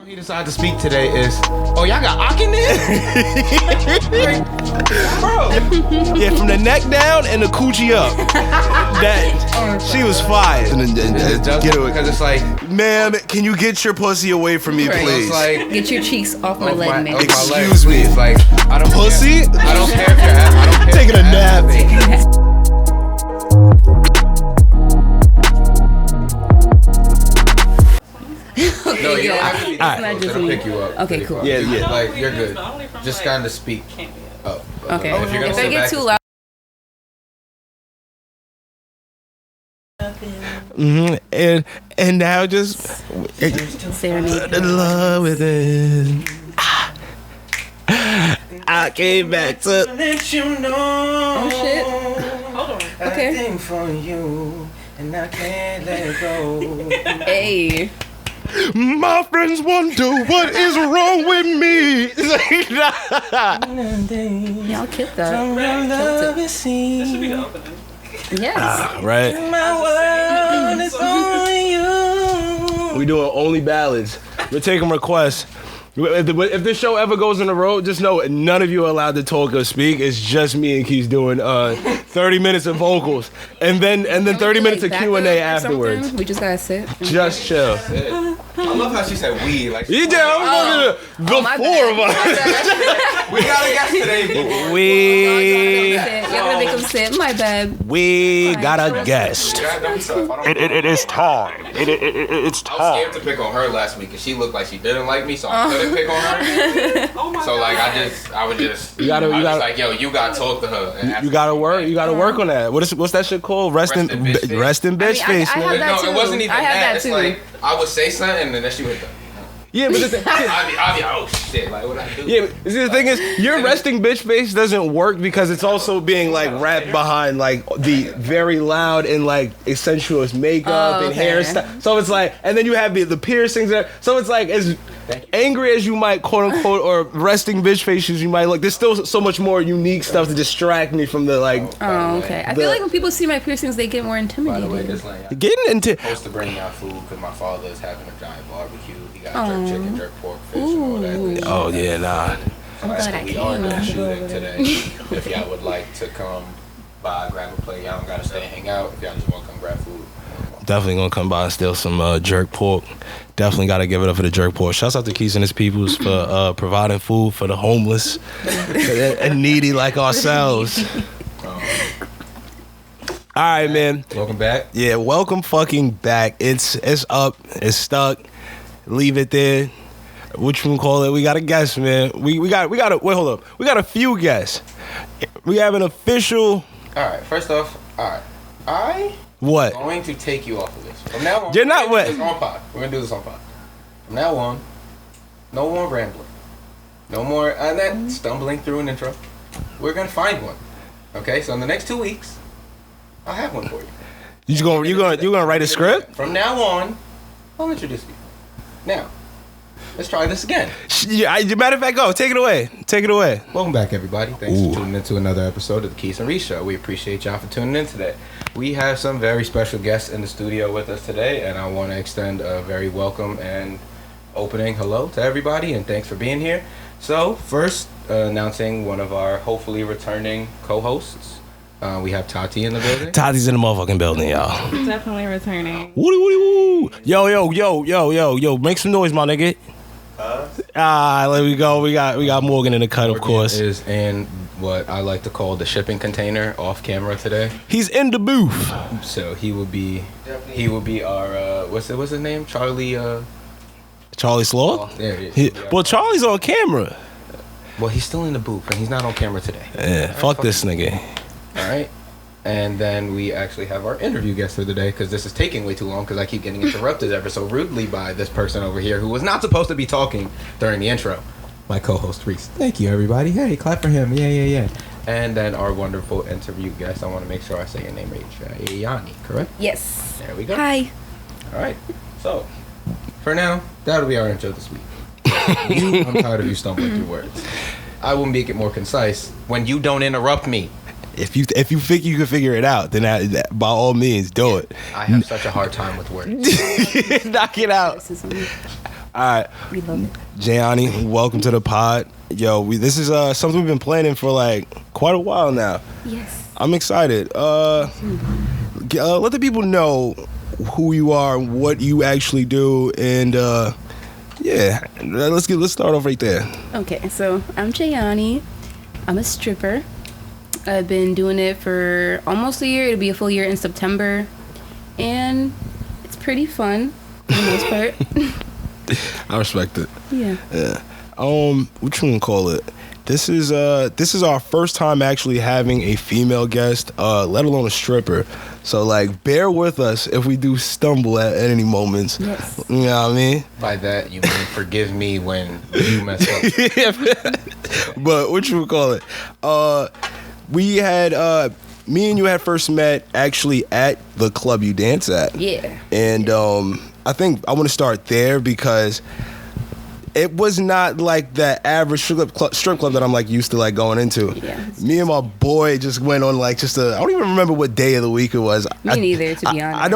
He decided to speak today is, oh, y'all got Ak in there? Like, bro. Yeah, from the neck down and the coochie up. She was fired. Get it because it's like, ma'am, can you get your pussy away from me, Right. please? it's like, Get your cheeks off my leg, man. Excuse me. It's like, I don't Pussy? Care, I don't care if you're I don't care Taking if a you're nap. No, you don't have to be. It's not just It'll me. pick you up. Okay, pretty cool. quick. Yeah. Like, you're good. Just kind of speak up. Okay. If you're gonna If I sit get back too and loud. And now just Serenade. the love within. I came back to let you know. Oh shit. Okay. I think for you, and I can't let it go. Hey. my friends wonder what is wrong with me. Y'all killed that. Yes. Right. My world is on you. We doing only ballads. We're taking requests. If this show ever goes on the road, just know none of you are allowed to talk or speak. It's just me and Quis doing 30 minutes of vocals, and then 30 minutes of Q&A afterwards. We just gotta sit. Just chill. I love how she said we. Like, You down? The my four of us. we got a guest today. We Y'all gonna make them sit. My bad. we got a guest. It is time. It's I was scared to pick on her last week because she looked like she didn't like me, so I couldn't pick on her. So like I was just like, yo, you gotta talk to her. And You gotta work. You gotta work on that. What's that shit called? Rest in bitch face. I man. have that no, too. it wasn't even I have that It's too. like I would say something and then she would. Yeah, but I'd be oh shit, like what I do? yeah, but see, the thing is, your resting bitch face doesn't work because it's also being like wrapped behind like the very loud and like sensuous makeup and hairstyle. So it's like, and then you have the piercings. So it's like as angry as you might quote unquote or resting bitch faces you might look. There's still so much more unique stuff to distract me from the like. Oh, okay. I feel like when people see my piercings, they get more By the way, intimidated. this like I'm Getting into supposed to bring y'all food because my father is having a giant barbecue. He got jerk chicken, jerk pork, fish, and all that. oh yeah nah. I'm glad I We are came. gonna shoot it today. If y'all would like to come by, grab a plate, y'all don't gotta stay and hang out. If y'all just want to come grab food. Definitely gonna come by and steal some jerk pork. Definitely gotta give it up for the jerk pork. Shouts out to Quis and his peoples for providing food for the homeless and needy like ourselves. All right, man. Welcome back. Yeah, welcome fucking back. It's up. It's stuck. Leave it there. What you gonna call it? We got a guest, man. We got wait, hold up. We got a few guests. We have an official. All right. First off, I'm What? going to take you off of this. From now on, You're not we're what? gonna do this on pod. We're gonna do this on pod. From now on, no more rambling. No more that stumbling through an intro. We're gonna find one. Okay. So in the next 2 weeks, I'll have one for you. You gonna write a script? From now on, I'll introduce you. Now, let's try this again. Matter of fact, go. Take it away. Take it away. Welcome back, everybody. Thanks Ooh. for tuning in to another episode of the Quis and Reese Show. We appreciate y'all for tuning in today. We have some very special guests in the studio with us today, and I want to extend a very welcome and opening hello to everybody, and thanks for being here. So, first, announcing one of our hopefully returning co-hosts. We have Tati in the building. Tati's in the motherfucking building, y'all. Definitely returning. Woody, woody, woo. Yo. Make some noise, my nigga. There we go. We got Morgan in the cut, of course. Is in what I like to call the shipping container off camera today. He's in the booth. So he will be our what's his name? Charlie Charlie Slaw? there it is. Well, Charlie's on camera. Well, he's still in the booth and he's not on camera today. Yeah, fuck this nigga. All right. And then we actually have our interview guest for the day because this is taking way too long because I keep getting interrupted ever so rudely by this person over here who was not supposed to be talking during the intro. My co-host Reese. Thank you, everybody. Hey, clap for him. Yeah. And then our wonderful interview guest. I want to make sure I say your name right. Jayani, correct? Yes. There we go. Hi. All right. So, for now, that'll be our intro this week. I'm tired of you stumbling through words. I will make it more concise when you don't interrupt me. If you think you can figure it out, then by all means, do it. I have such a hard time with words. Knock it out. All right, We love it. Jayani, welcome to the pod. Yo, this is something we've been planning for like quite a while now. Yes. I'm excited. Let the people know who you are, what you actually do, and yeah, let's start off right there. Okay, so I'm Jayani. I'm a stripper. I've been doing it for almost a year. It'll be a full year in September, and it's pretty fun for the most part. I respect it. Yeah. What you gonna call it? This is our first time actually having a female guest, let alone a stripper. So like, bear with us if we do stumble at any moments. Yes. You know what I mean? By that, you mean forgive me when you mess up. But what you would call it? We had me and you had first met actually at the club you dance at. Yeah. And I think I want to start there because it was not like that average strip club that I'm like used to like going into. Yeah. Me and my boy just went on like I don't even remember what day of the week it was. Me neither, to be honest. I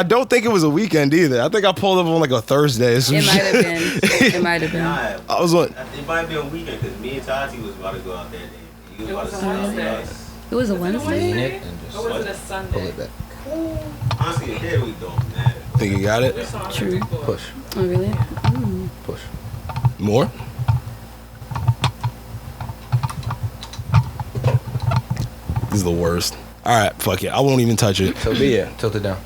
don't think it was a weekend either. I think I pulled up on like a Thursday or some It might shit. have been. It might have been. I was on. It might be a weekend because me and Tati was about to go out there. He was about to sit out there. It was a Wednesday. Lean it and just Or was it a pull Sunday? it back. Honestly, here we go, man. Think you got it? True. Push. Oh, really? Push. More? This is the worst. All right, fuck it. I won't even touch it. Tilt it. Tilt it down.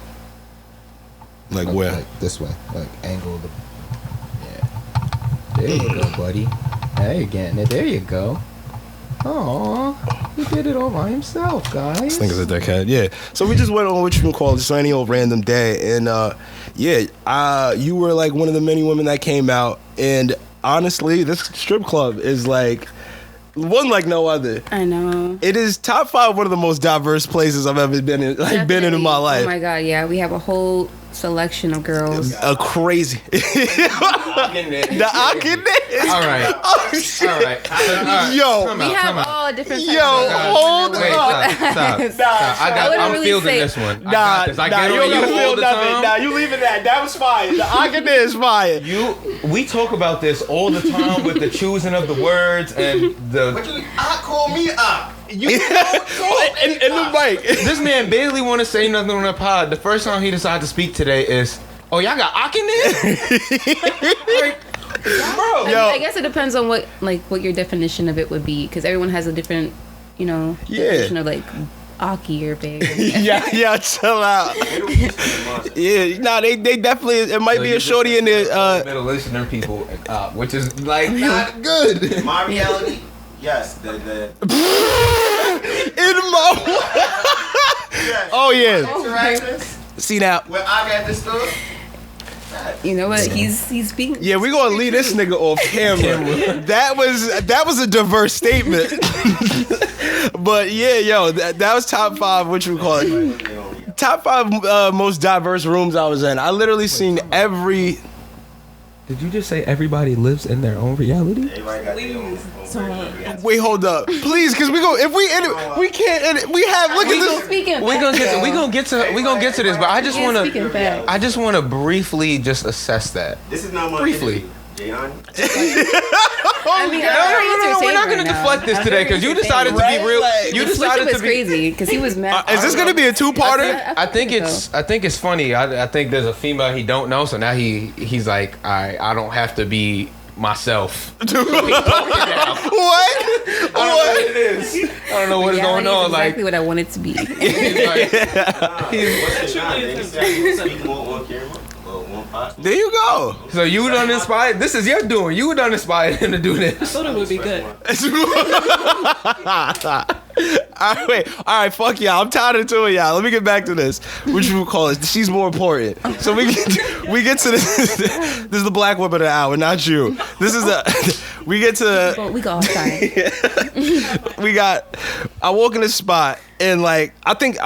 Like where? Like this way. Like angle the. Yeah. There you go, buddy. Now you're getting it. There you go. Aw, he did it all by himself, guys. This nigga's a dickhead. Yeah. So we just went on what you can call just any old random day, and you were like one of the many women that came out, and honestly, this strip club is like one like no other. I know. It is top 5 one of the most diverse places I've ever been in, like been in my life. Oh my god, yeah. We have a whole selection of girls. A crazy. The awkwardness. All right. Oh shit. All right. Yo. Come We out, have come out. all different types Yo, of girls. hold Wait, up. stop. I wouldn't I'm really fielding say- this one. I Nah, got this. I get you on don't gotta you all feel the nothing. time. Nah, you leaving that. That was fire. The awkwardness is fire. We talk about this all the time with the choosing of the words and the. Call me up. You in the mic. This man barely want to say nothing on the pod. The first time he decided to speak today is, "Oh, y'all got Ak in there?" Like, bro. I guess it depends on what your definition of it would be, because everyone has a different, definition of like Aki or big. yeah, chill out. Yeah, nah, they definitely. It might be a shorty in there. Middle Eastern people, which is like not good. My reality, yes. The In my. Oh yeah. interactions See now. where I got this stuff. You know what? He's speaking. Yeah, we gonna leave this nigga off camera. That was a diverse statement. But yeah, yo, that was top 5. What you call it? Top 5 most diverse rooms I was in. I literally seen every. Did you just say everybody lives in their own reality? Everybody got their own version. Wait, hold up, please, because we can't edit. We have look at this. Speaking. We gonna get to this, but I just wanna Speaking facts. I just wanna briefly just assess that. This is not my Briefly. interview, Jayani. I mean, No, we're not gonna deflect this today because you decided to be real. You The switch decided was to be. crazy because he was mad. Is this gonna be a 2-parter? I think it's funny. I think there's a female he don't know, so now he's like, I don't have to be myself. What? I don't know what it is. I don't know what is going on. Exactly Like, what I want it to be. he's like, What's your name? They say speak on camera. One pot. There you go. so you done inspired. This is your doing. You done inspired him to do I this. thought it would be good. All right, fuck y'all. I'm tired of doing y'all. Let me get back to this. What you would call it? She's more important. So we get to this. This is the black woman of the hour, not you. This is we get to But we go outside. I walk in this spot and like I think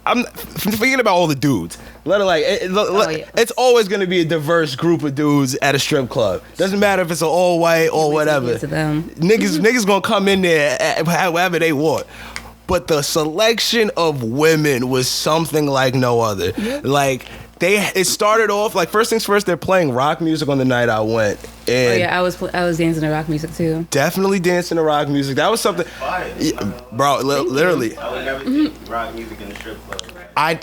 I'm forgetting about all the dudes. Let it like it's always gonna be a diverse group of dudes at a strip club. Doesn't matter if it's an all white or whatever. To them. Niggas gonna come in there however they want. But the selection of women was something like no other. Yeah. Like it started off like first things first. They're playing rock music on the night I went, and Oh yeah, I was dancing to rock music too. definitely dancing to rock music. That was something, Fire. bro. Literally, I would never see rock music in the strip club. I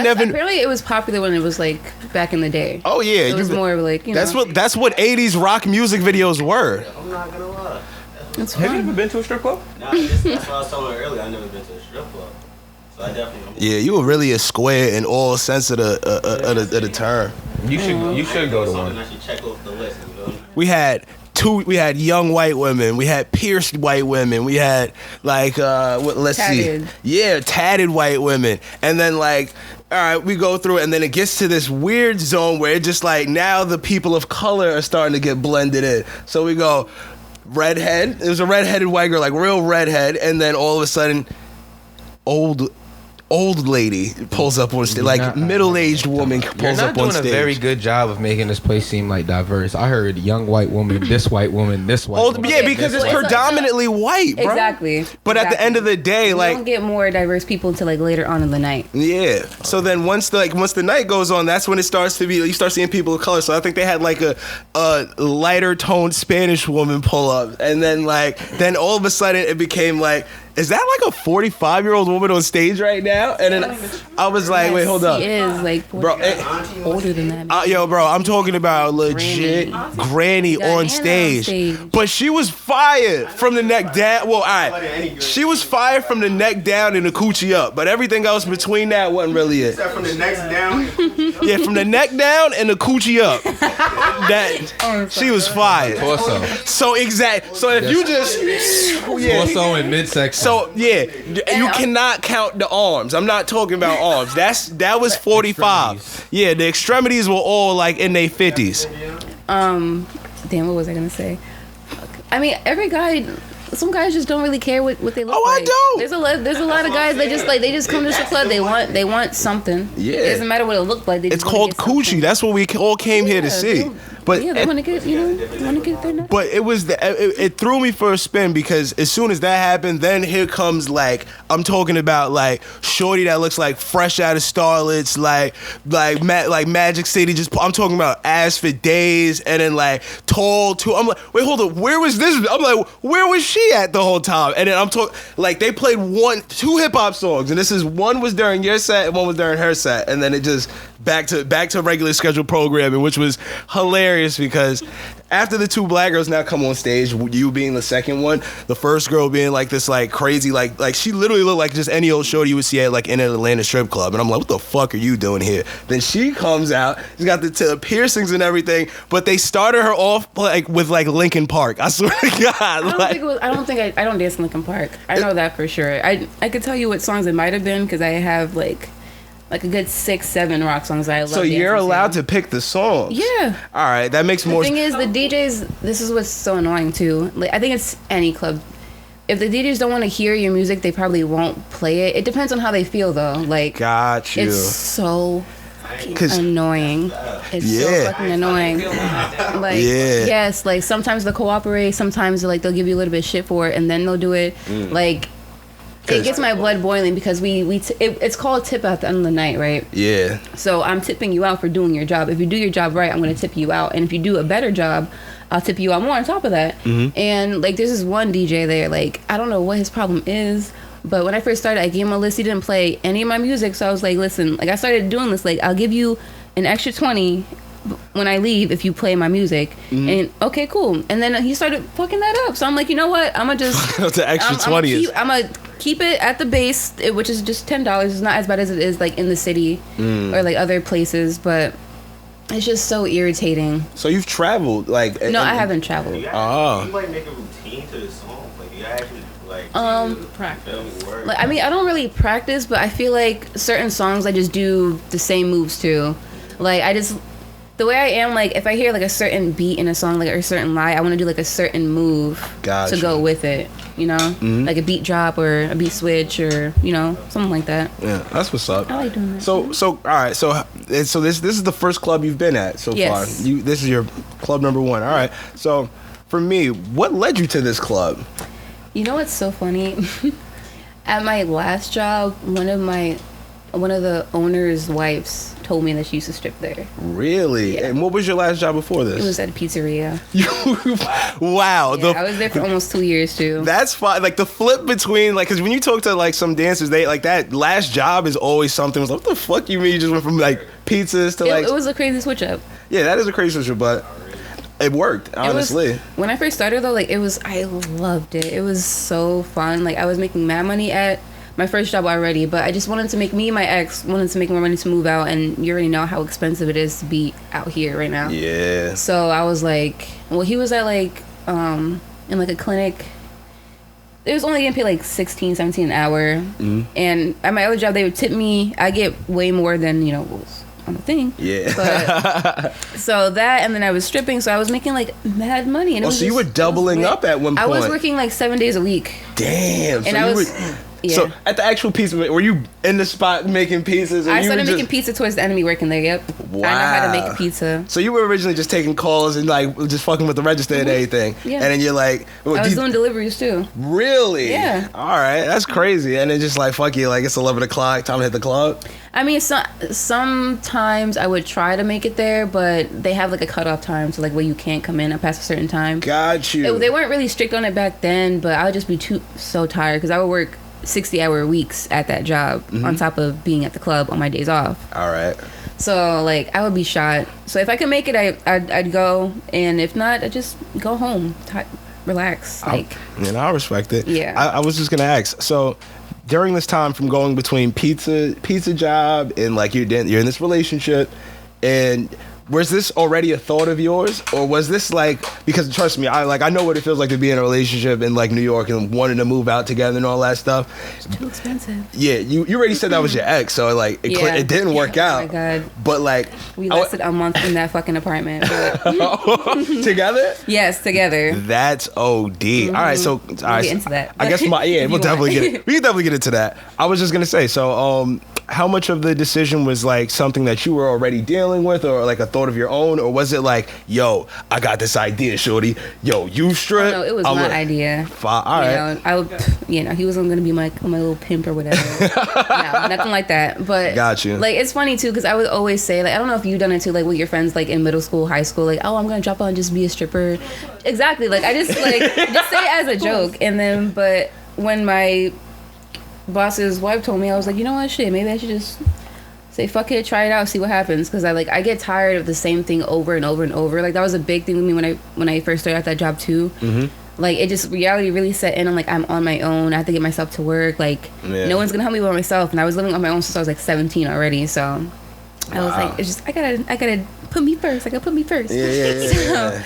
never. Apparently, it was popular when it was like back in the day. Oh yeah, It was more like, you know. that's what 80s rock music videos were. I'm not gonna lie. It's Have you fun. ever been to a strip club? Nah, that's what I was telling her earlier. I never been to a strip club. So I definitely. Yeah, you were really a square in all sense of the term. You should go to Something one. I should check off the list. You know? We had young white women, we had pierced white women, we had like Tatted. tatted white women, and then like, all right, we go through it, and then it gets to this weird zone where it just like now the people of color are starting to get blended in. So we go redhead. It was a redheaded white girl, like real redhead, and then all of a sudden, old lady pulls up on stage, like middle-aged woman You're pulls not up on doing a stage. very good job of making this place seem like diverse. I heard young white woman, this white woman, this white woman. Yeah, because it's Well, it's predominantly white, bro. Exactly. But at the end of the day, you like, don't get more diverse people until like later on in the night. yeah. So then once the night goes on, that's when it starts to be. You start seeing people of color. So I think they had like a lighter toned Spanish woman pull up, and then all of a sudden it became like, is that like a 45-year-old woman on stage right now? And then I was like, wait, hold up. She is like Bro, older than that. yo, bro, I'm talking about legit granny Diana on on stage. stage. But she was fired from the neck down. Well, all right. She was fired from the neck down and the coochie up. But everything else between that wasn't really it. Except from the next down. Yeah, from the neck down and the coochie up. She was fired. Torso. So exact. So if you just Torso and midsection. So yeah, you cannot count the arms. I'm not talking about arms. That was 45. Extremities. Yeah, the extremities were all like in their 50s. Damn, what was I gonna say? I mean, every guy. Some guys just don't really care what they look Oh, I like. don't. There's a lot of guys that they just come to the club. They want something. Yeah. It doesn't matter what it looked like. They It's just wanna called get something. coochie. That's what we all came here to Yeah, see. But yeah, they want to get their nuts. But it was it threw me for a spin because as soon as that happened, then here comes like I'm talking about like shorty that looks like fresh out of Starlets, like Magic City. I'm talking about ass for days, and then like tall too. I'm like, wait, hold up, where was this? I'm like, where was she at the whole time? And then I'm talking like they played 2 hip hop songs, and this is one was during your set and one was during her set, and then it just back to regular scheduled programming, which was hilarious because after the 2 black girls now come on stage, you being the second one, the first girl being like this like crazy like she literally looked like just any old shorty you would see at like in an Atlanta strip club, and I'm like, what the fuck are you doing here? Then she comes out, she's got the piercings and everything, but they started her off like with like Linkin Park. I swear to God, I don't dance in Linkin Park. I know that for sure. I could tell you what songs it might have been because I have like a good 6-7 rock songs I love. So you're allowed to pick the songs. Yeah. All right, that makes more. The thing is, the DJs. This is what's so annoying too. Like, I think it's any club. If the DJs don't want to hear your music, they probably won't play it. It depends on how they feel though. Like, Got you. it's so fucking 'Cause- annoying. It's so fucking annoying. Like, yes, like sometimes they'll cooperate. Sometimes like they'll give you a little bit of shit for it, and then they'll do it. Like. It gets my blood boiling because it's called tip at the end of the night, right? Yeah. So I'm tipping you out for doing your job. If you do your job right, I'm going to tip you out. And if you do a better job, I'll tip you out more on top of that. Mm-hmm. And like there's this one DJ there, like I don't know what his problem is, but when I first started, I gave him a list. He didn't play any of my music. So I was like, listen, like I started doing this, like I'll give you an extra 20 when I leave if you play my music. And okay, cool. And then he started fucking that up. So I'm like, you know what? I'm going to just... The extra 20 I'm going to keep it at the base, which is just $10. It's not as bad as it is like in the city or like other places, but it's just so irritating. So you've traveled like... No, I haven't traveled. You Oh. like make a routine to the song. Like you actually like Practice. work. Like, I mean, I don't really practice, but I feel like certain songs I just do the same moves to. Like I just... The way I am, like, if I hear, like, a certain beat in a song, like, or a certain line, I want to do, like, a certain move Gotcha. to go with it, you know? Like a beat drop or a beat switch or, you know, something like that. Yeah, that's what's up. I like doing that. So all right. So this is the first club you've been at so Yes. far. This is your club number 1. All right. So for me, what led you to this club? You know what's so funny? At my last job, one of my one of the owner's wives told me that she used to strip there. Really? Yeah. And what was your last job before this? It was at a pizzeria. Wow. Yeah, I was there for almost 2 years too. That's fine. Like the flip between like, because when you talk to like some dancers, they like that last job is always something. It's like, what the fuck you mean you just went from like pizzas to like? It was a crazy switch up. Yeah, that is a crazy switch up, but it worked, honestly. When I first started though, like I loved it. It was so fun. Like I was making mad money at my first job already, but I just wanted to make, me and my ex wanted to make more money to move out, and you already know how expensive it is to be out here right now. Yeah. So I was like, well, he was at like in like a clinic. It was only getting paid like 16, 17 an hour. Mm-hmm. And at my other job, they would tip me. I get way more than, you know, what was on the thing. Yeah. But, so that, and then I was stripping, so I was making like mad money. And it was so you were doubling up at one point. I was working like 7 days a week. Damn. And so I was... Yeah. So at the actual pizza, were you in the spot making pizzas? I started making pizza towards the end of me working there. Yep. Wow. I know how to make a pizza. So you were originally just taking calls and like just fucking with the register and everything. Yeah. And then you're like, I was doing deliveries too. Really? Yeah. All right, that's crazy. And then just like fuck you, like it's 11 o'clock, time to hit the club. I mean, sometimes I would try to make it there, but they have like a cutoff time, so like where you can't come in past a certain time. Got you. They weren't really strict on it back then, but I would just be so tired because I would work 60-hour weeks at that job on top of being at the club on my days off. All right. So like I would be shot. So if I could make it, I'd go, and if not, I'd just go home, relax. Like, I respect it. Yeah. I was just gonna ask. So during this time from going between pizza job and like you're in this relationship, and was this already a thought of yours, or was this like, because trust me, I know what it feels like to be in a relationship in like New York and wanting to move out together and all that stuff. It's too expensive. Yeah, you already said that was your ex, so like it didn't work out. Oh my god. But like we lasted a month in that fucking apartment. But together? Yes, together. That's OD. All right, so we'll get into that. I guess we'll definitely get it. We can definitely get into that. I was just gonna say, so how much of the decision was like something that you were already dealing with, or like a thought of your own, or was it like, yo, I got this idea, shorty, yo, you strip? Oh, no, it was my idea. All right. I would, he wasn't gonna be my little pimp or whatever. No, nothing like that. But got you. Like it's funny too, because I would always say, like, I don't know if you've done it too, like with your friends, like in middle school, high school, like, oh, I'm gonna drop out and just be a stripper. Exactly. Like I just say it as a joke, and then but when my boss's wife told me, I was like, you know what, shit, maybe I should just say fuck it, try it out, see what happens, because I get tired of the same thing over and over and over. Like that was a big thing with me when I first started at that job too. Like it just, reality really set in. I'm like, I'm on my own, I have to get myself to work, like no one's gonna help me by myself, and I was living on my own since I was like 17 already, so I was like, it's just I gotta put me first. I gotta put me first. Yeah.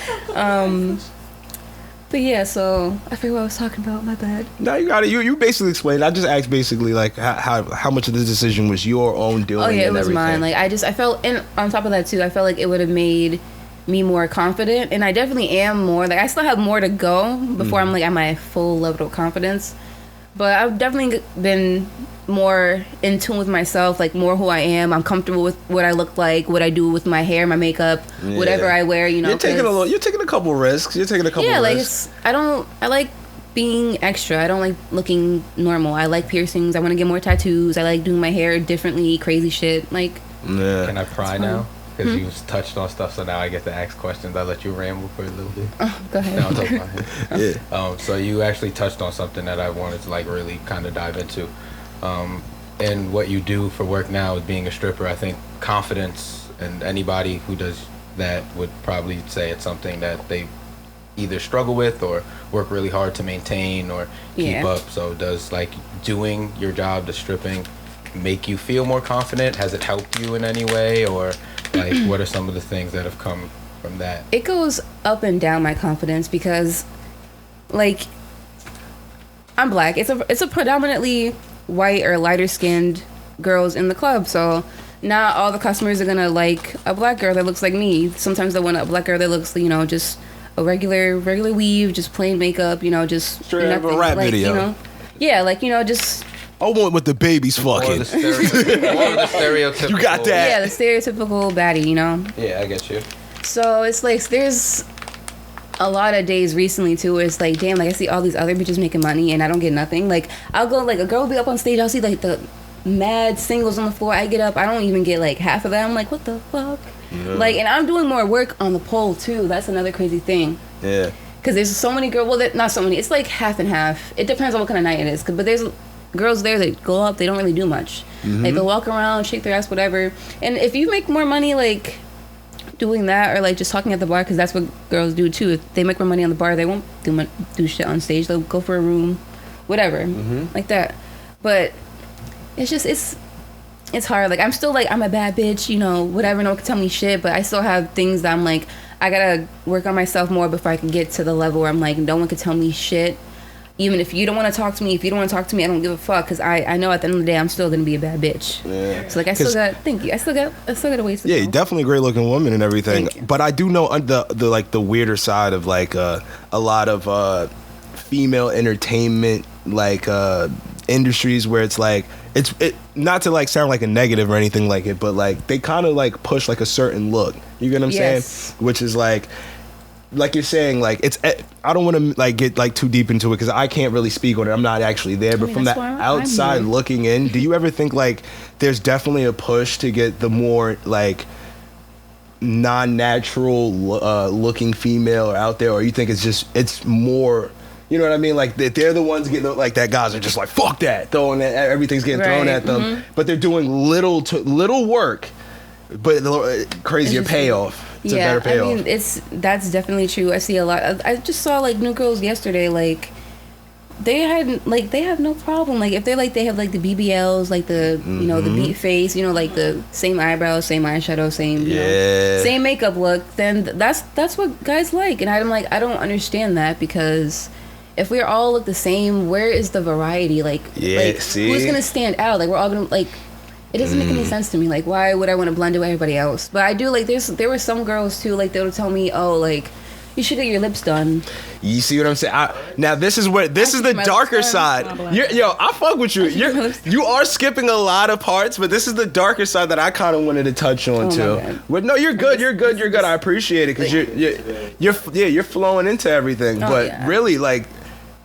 But yeah, so I forget what I was talking about. My bad. No, you got it. You basically explained. I just asked basically like how much of the decision was your own doing. Oh yeah, it was everything. mine. Like I felt, and on top of that too, I felt like it would have made me more confident, and I definitely am more. Like I still have more to go before I'm like at my full level of confidence. But I've definitely been more in tune with myself, like more who I am. I'm comfortable with what I look like, what I do with my hair, my makeup, whatever I wear. You know, you're taking a couple risks. You're taking a couple. Yeah, risks. like I like being extra. I don't like looking normal. I like piercings. I want to get more tattoos. I like doing my hair differently, crazy shit. Like, can I pry now? Because you touched on stuff, so now I get to ask questions. I let you ramble for a little bit. Go ahead. No, I'll talk about it. Yeah. So you actually touched on something that I wanted to like really kind of dive into. And what you do for work now is being a stripper. I think confidence, and anybody who does that would probably say it's something that they either struggle with or work really hard to maintain or keep up. So does like doing your job, the stripping, make you feel more confident? Has it helped you in any way, or like what are some of the things that have come from that? It goes up and down, my confidence, because like I'm black. It's a predominantly white or lighter skinned girls in the club, so not all the customers are gonna like a black girl that looks like me. Sometimes they want a black girl that looks, you know, just a regular weave, just plain makeup, you know, just straight up a rap like, video. You know, yeah, like, you know, just I want what the baby's fucking. Or the stereotypical. You got that? Yeah, the stereotypical baddie, you know. Yeah, I get you. So it's like there's a lot of days recently too where it's like, damn, like I see all these other bitches making money and I don't get nothing. Like I'll go, like a girl will be up on stage, I'll see like the mad singles on the floor. I get up, I don't even get like half of that. I'm like, what the fuck? Yeah. Like, and I'm doing more work on the pole too. That's another crazy thing. Yeah. Because there's so many girls. Well, not so many. It's like half and half. It depends on what kind of night it is. But there's girls there that go up. They don't really do much. Like they'll walk around, shake their ass, whatever. And if you make more money, like doing that or like just talking at the bar, because that's what girls do too. If they make more money on the bar, they won't do shit on stage. They'll go for a room, whatever, like that. But it's just it's hard. Like I'm still like I'm a bad bitch, you know, whatever. No one can tell me shit. But I still have things that I'm like I gotta work on myself more before I can get to the level where I'm like no one can tell me shit. Even if you don't want to talk to me, I don't give a fuck, because I know at the end of the day I'm still gonna be a bad bitch. Yeah. So like I still got a ways to go. You're definitely a great looking woman and everything. But I do know the like the weirder side of like a lot of female entertainment like industries where it's like it not to like sound like a negative or anything like it, but like they kind of like push like a certain look. You get what I'm saying? Which is like you're saying, like it's. I don't want to like get like too deep into it because I can't really speak on it. I'm not actually there. But from the outside looking in, do you ever think like there's definitely a push to get the more like non-natural looking female out there, or you think it's more? You know what I mean? Like they're the ones getting like that. Guys are just like fuck that, throwing that, everything's getting thrown at them, but they're doing little work, but crazier payoff. It's a better payoff. I mean, that's definitely true. I see a lot. I just saw like new girls yesterday. Like they have no problem. Like if they have like the BBLs, like the you know the beat face, you know like the same eyebrows, same eyeshadow, same you know, same makeup look. Then that's what guys like. And I'm like I don't understand that, because if we all look the same, where is the variety? Like who's gonna stand out? Like we're all gonna like. It doesn't make any sense to me. Like, why would I want to blend in with everybody else? But I do, like, there were some girls, too, like, they would tell me, oh, like, you should get your lips done. You see what I'm saying? Now, this is the darker side. I fuck with you. You are skipping a lot of parts, but this is the darker side that I kind of wanted to touch on, too. But no, you're good. You're good. I appreciate it, because you're flowing into everything. Really, like,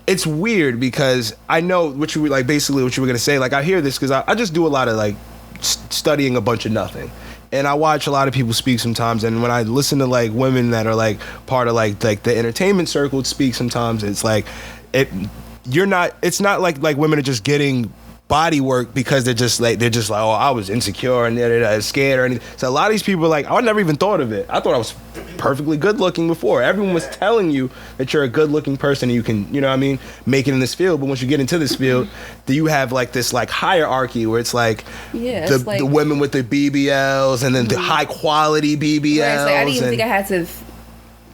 it's weird because I know what you were, like, basically what you were going to say. Like, I hear this because I just do a lot of, like, studying a bunch of nothing, and I watch a lot of people speak sometimes, and when I listen to like women that are like part of like the entertainment circle speak sometimes, it's like it's not like women are just getting body work because they're just like oh I was insecure and scared or anything. So a lot of these people are like I never even thought of it. I thought I was perfectly good looking before. Everyone was telling you that you're a good looking person and you can, you know what I mean, make it in this field. But once you get into this field, do you have like this like hierarchy where it's like the women with the BBLs and then the high quality BBLs. Right, like, I didn't even think I had to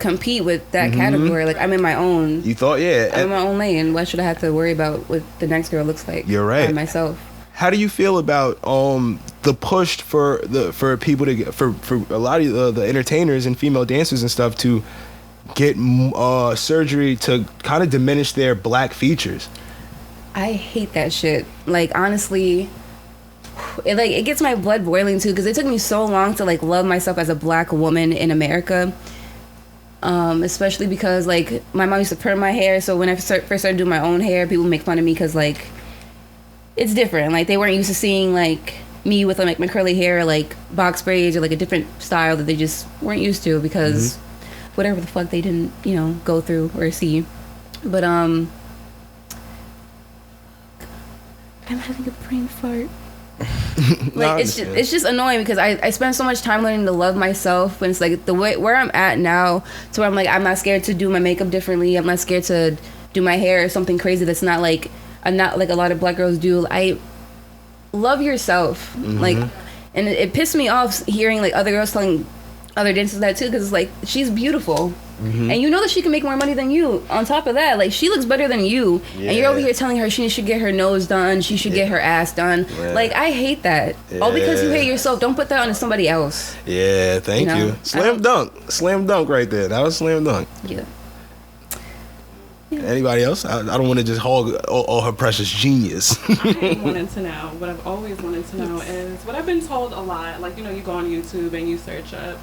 compete with that category. Like I'm in my own. You thought, I'm in my own lane. Why should I have to worry about what the next girl looks like? You're right. By myself. How do you feel about the push for people to get, for a lot of the entertainers and female dancers and stuff to get surgery to kind of diminish their black features? I hate that shit. Like honestly, it gets my blood boiling too, because it took me so long to like love myself as a black woman in America. Especially because like my mom used to perm my hair, so when I first started doing my own hair, people make fun of me because like it's different. Like they weren't used to seeing like me with like my curly hair, like box braids or like a different style that they just weren't used to because whatever the fuck they didn't, you know, go through or see. But I'm having a brain fart. Like it's just annoying because I spend so much time learning to love myself, when it's like the way where I'm at now to where I'm like I'm not scared to do my makeup differently. I'm not scared to do my hair or something crazy that's not like a lot of black girls do. I love yourself, like, and it pissed me off hearing like other girls telling other dancers that too, because it's like she's beautiful. And you know that she can make more money than you. On top of that, like she looks better than you, and you're over here telling her she should get her nose done, she should get her ass done. Like I hate that. All because you hate yourself. Don't put that onto somebody else. Yeah, thank you. Slam dunk right there. That was slam dunk. Yeah. Anybody else? I don't want to just hog all her precious genius. I wanted to know, what I've always wanted to know is what I've been told a lot. Like, you know, you go on YouTube and you search up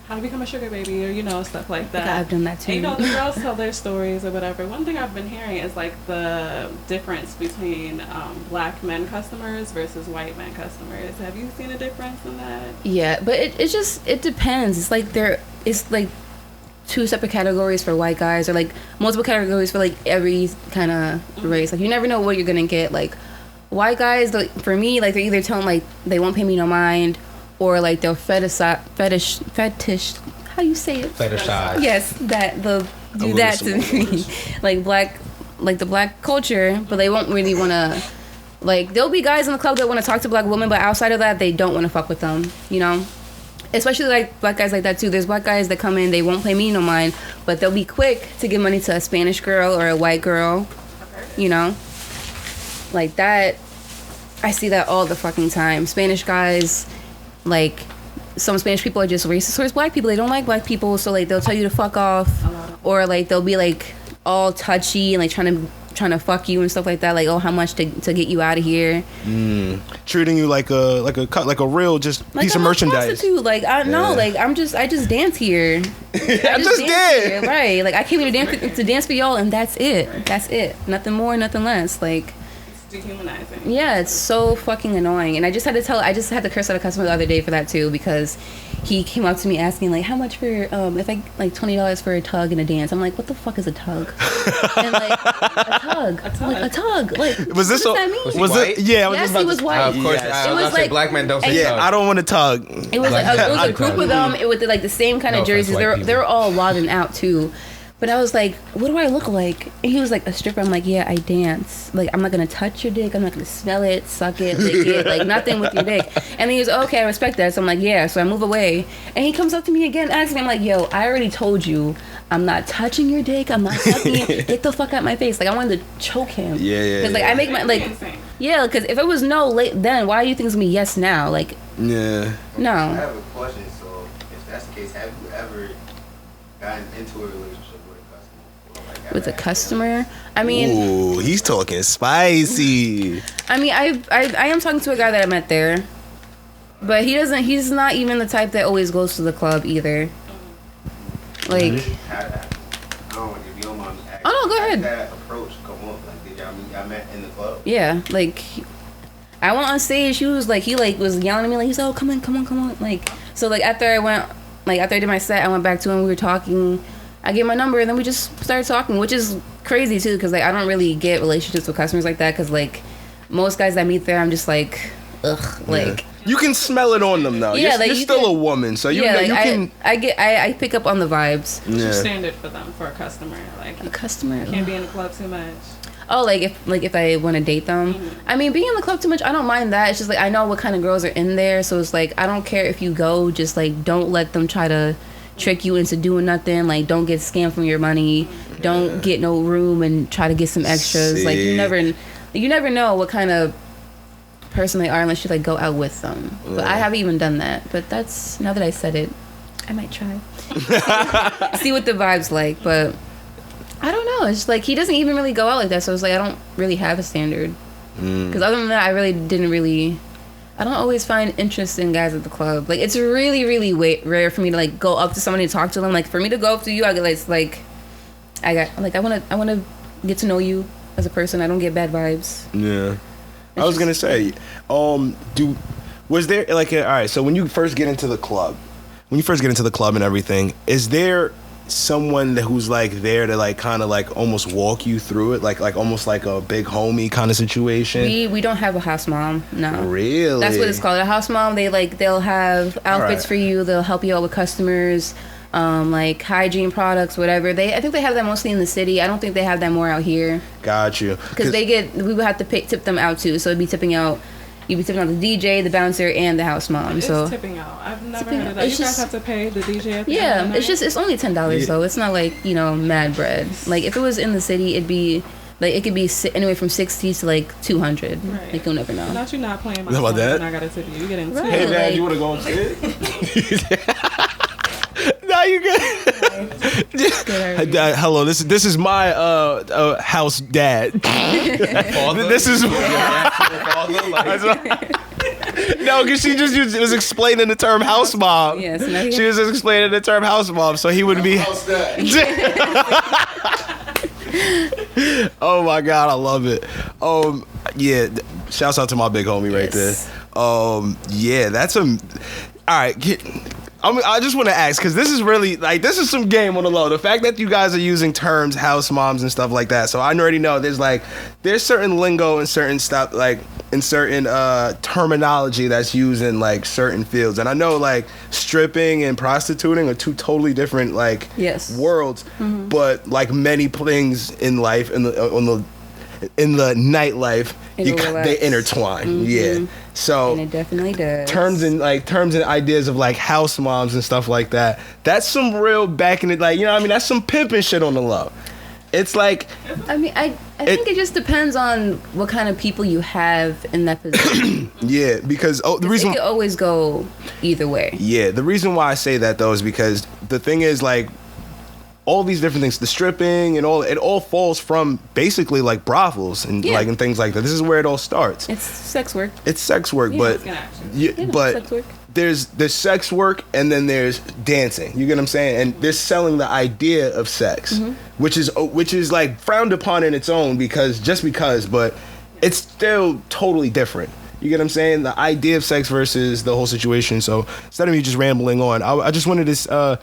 how to become a sugar baby or, stuff like that. I've done that too. And, the girls tell their stories or whatever. One thing I've been hearing is like the difference between black men customers versus white men customers. Have you seen a difference in that? Yeah, but it depends. It's like two separate categories for white guys, or like multiple categories for like every kind of race. Like you never know what you're gonna get. Like white guys, like, for me, like they're either telling like they won't pay me no mind, or like they'll fetish. How you say it? Fetishize. Yes, that they'll do that to me. Like the black culture, but they won't really want to. Like there'll be guys in the club that want to talk to black women, but outside of that, they don't want to fuck with them. Especially like black guys like that too. There's black guys that come in, they won't pay me no mind, but they'll be quick to give money to a Spanish girl or a white girl. Like that. I see that all the fucking time. Spanish guys, like some Spanish people are just racist towards black people. They don't like black people, so like they'll tell you to fuck off, or like they'll be like all touchy and like trying to fuck you and stuff like that. Like, oh, how much to get you out of here? Treating you like a real just like piece of merchandise. Like I know, like I just dance here. I just dance here, right? Like I came here to dance for y'all, and that's it. That's it. Nothing more, nothing less. Like. Dehumanizing. Yeah, it's so fucking annoying. And I just had to curse at a customer the other day for that too, because he came up to me asking like, how much for if I like $20 for a tug and a dance. I'm like, what the fuck is a tug? And like a tug. Like was this what does that mean? Was it? Yeah, yes, he was white. Of course, it was like black men don't say tug. I don't want to tug. It was like a group of them. It was like the same kind of jerseys. They're all logging out too. But I was like, what do I look like? And he was like, a stripper. I'm like, yeah, I dance. Like, I'm not going to touch your dick. I'm not going to smell it, suck it, lick it. Like, nothing with your dick. And he was, okay, I respect that. So I'm like, yeah. So I move away. And he comes up to me again, asking me, I'm like, yo, I already told you, I'm not touching your dick. I'm not sucking it. Get the fuck out my face. Like, I wanted to choke him. Yeah. Because, like, I make my, like, yeah, because if it was no late then, why do you think it's going to be yes now? Like, yeah. No. I have a question. So, if that's the case, have you ever gotten into a relationship with a customer? I mean, ooh, he's talking spicy. I mean, I am talking to a guy that I met there, but he's not even the type that always goes to the club either. Like, oh no, go ahead. That approach come up? Like, did y'all met in the club? Yeah, like I went on stage. He was like was yelling at me, like he's oh come on. Like, so like after I did my set, I went back to him. We were talking. I gave my number, and then we just started talking, which is crazy too, because like I don't really get relationships with customers like that, because like most guys that I meet there, I'm just like, ugh, like. You can smell it on them though. Yeah, you're still a woman, so you can. I pick up on the vibes. What's your standard for them, for a customer? Like a customer can't be in the club too much. Oh, like if I want to date them. I mean, being in the club too much, I don't mind that. It's just like I know what kind of girls are in there, so it's like I don't care if you go. Just like don't let them try to trick you into doing nothing. Like don't get scammed from your money. Don't get no room and try to get some extras. Like you never know what kind of person they are unless you like go out with them. But I haven't even done that. But that's, now that I said it, I might try. See what the vibe's like. But I don't know. It's like he doesn't even really go out like that. So it's like I don't really have a standard. Because other than that, I don't always find interest in guys at the club. Like it's really, really rare for me to like go up to somebody and talk to them. Like for me to go up to you, I want to get to know you as a person. I don't get bad vibes. Yeah. I was gonna say, was there like all right? So when you first get into the club, and everything, is there someone who's like there to like kind of like almost walk you through it, like almost like a big homie kind of situation? We don't have a house mom. No. Really? That's what it's called. A house mom. They'll have outfits for you. They'll help you out with customers. Like hygiene products, whatever. I think they have that mostly in the city. I don't think they have that more out here. Got you. Because we would have to tip them out too. So you'd be tipping out the DJ, the bouncer, and the house mom. It's tipping out. I've never heard of that. You guys have to pay the DJ at the end of the night? It's only $10 though. It's not like, mad bread. Like if it was in the city, it'd be like it could be anywhere from 60 to like 200. Right. Like you'll never know. Not you not playing my song and I gotta tip you. You getting right. Hey man, like, you wanna go and sit? No, you good. Hello, this is my house dad. Father? This is No, because she just was explaining the term house mom. Yes, no, She was just explaining the term house mom, so he would be. Oh my God, I love it. Yeah, shouts out to my big homie right Yes. there. Yeah, that's all right. I just want to ask, because this is really like, this is some game on the low. The fact that you guys are using terms, house moms and stuff like that. So I already know there's certain lingo and certain stuff, like in certain terminology that's used in like certain fields. And I know like stripping and prostituting are two totally different like Yes. worlds, but like many things in life, in the nightlife, It overlaps. they intertwine. Yeah. So And it definitely does. terms and ideas of like house moms and stuff like that. That's some real back in it, like, you know what I mean? That's some pimping shit on the low. It's like, I mean, I think it just depends on what kind of people you have in that position. yeah, because the It reason could always go either way. yeah, the reason why I say that though is because the thing is like all these different things, the stripping and it all falls from basically like brothels and Yeah. like and things like that. This is where it all starts. It's sex work. It's sex work, Yeah, but it's gonna action. Yeah, but sex work. there's sex work and then there's dancing. You get what I'm saying? And they're selling the idea of sex, which is like frowned upon in its own but it's still totally different. You get what I'm saying? The idea of sex versus the whole situation. So instead of me just rambling on, I just wanted to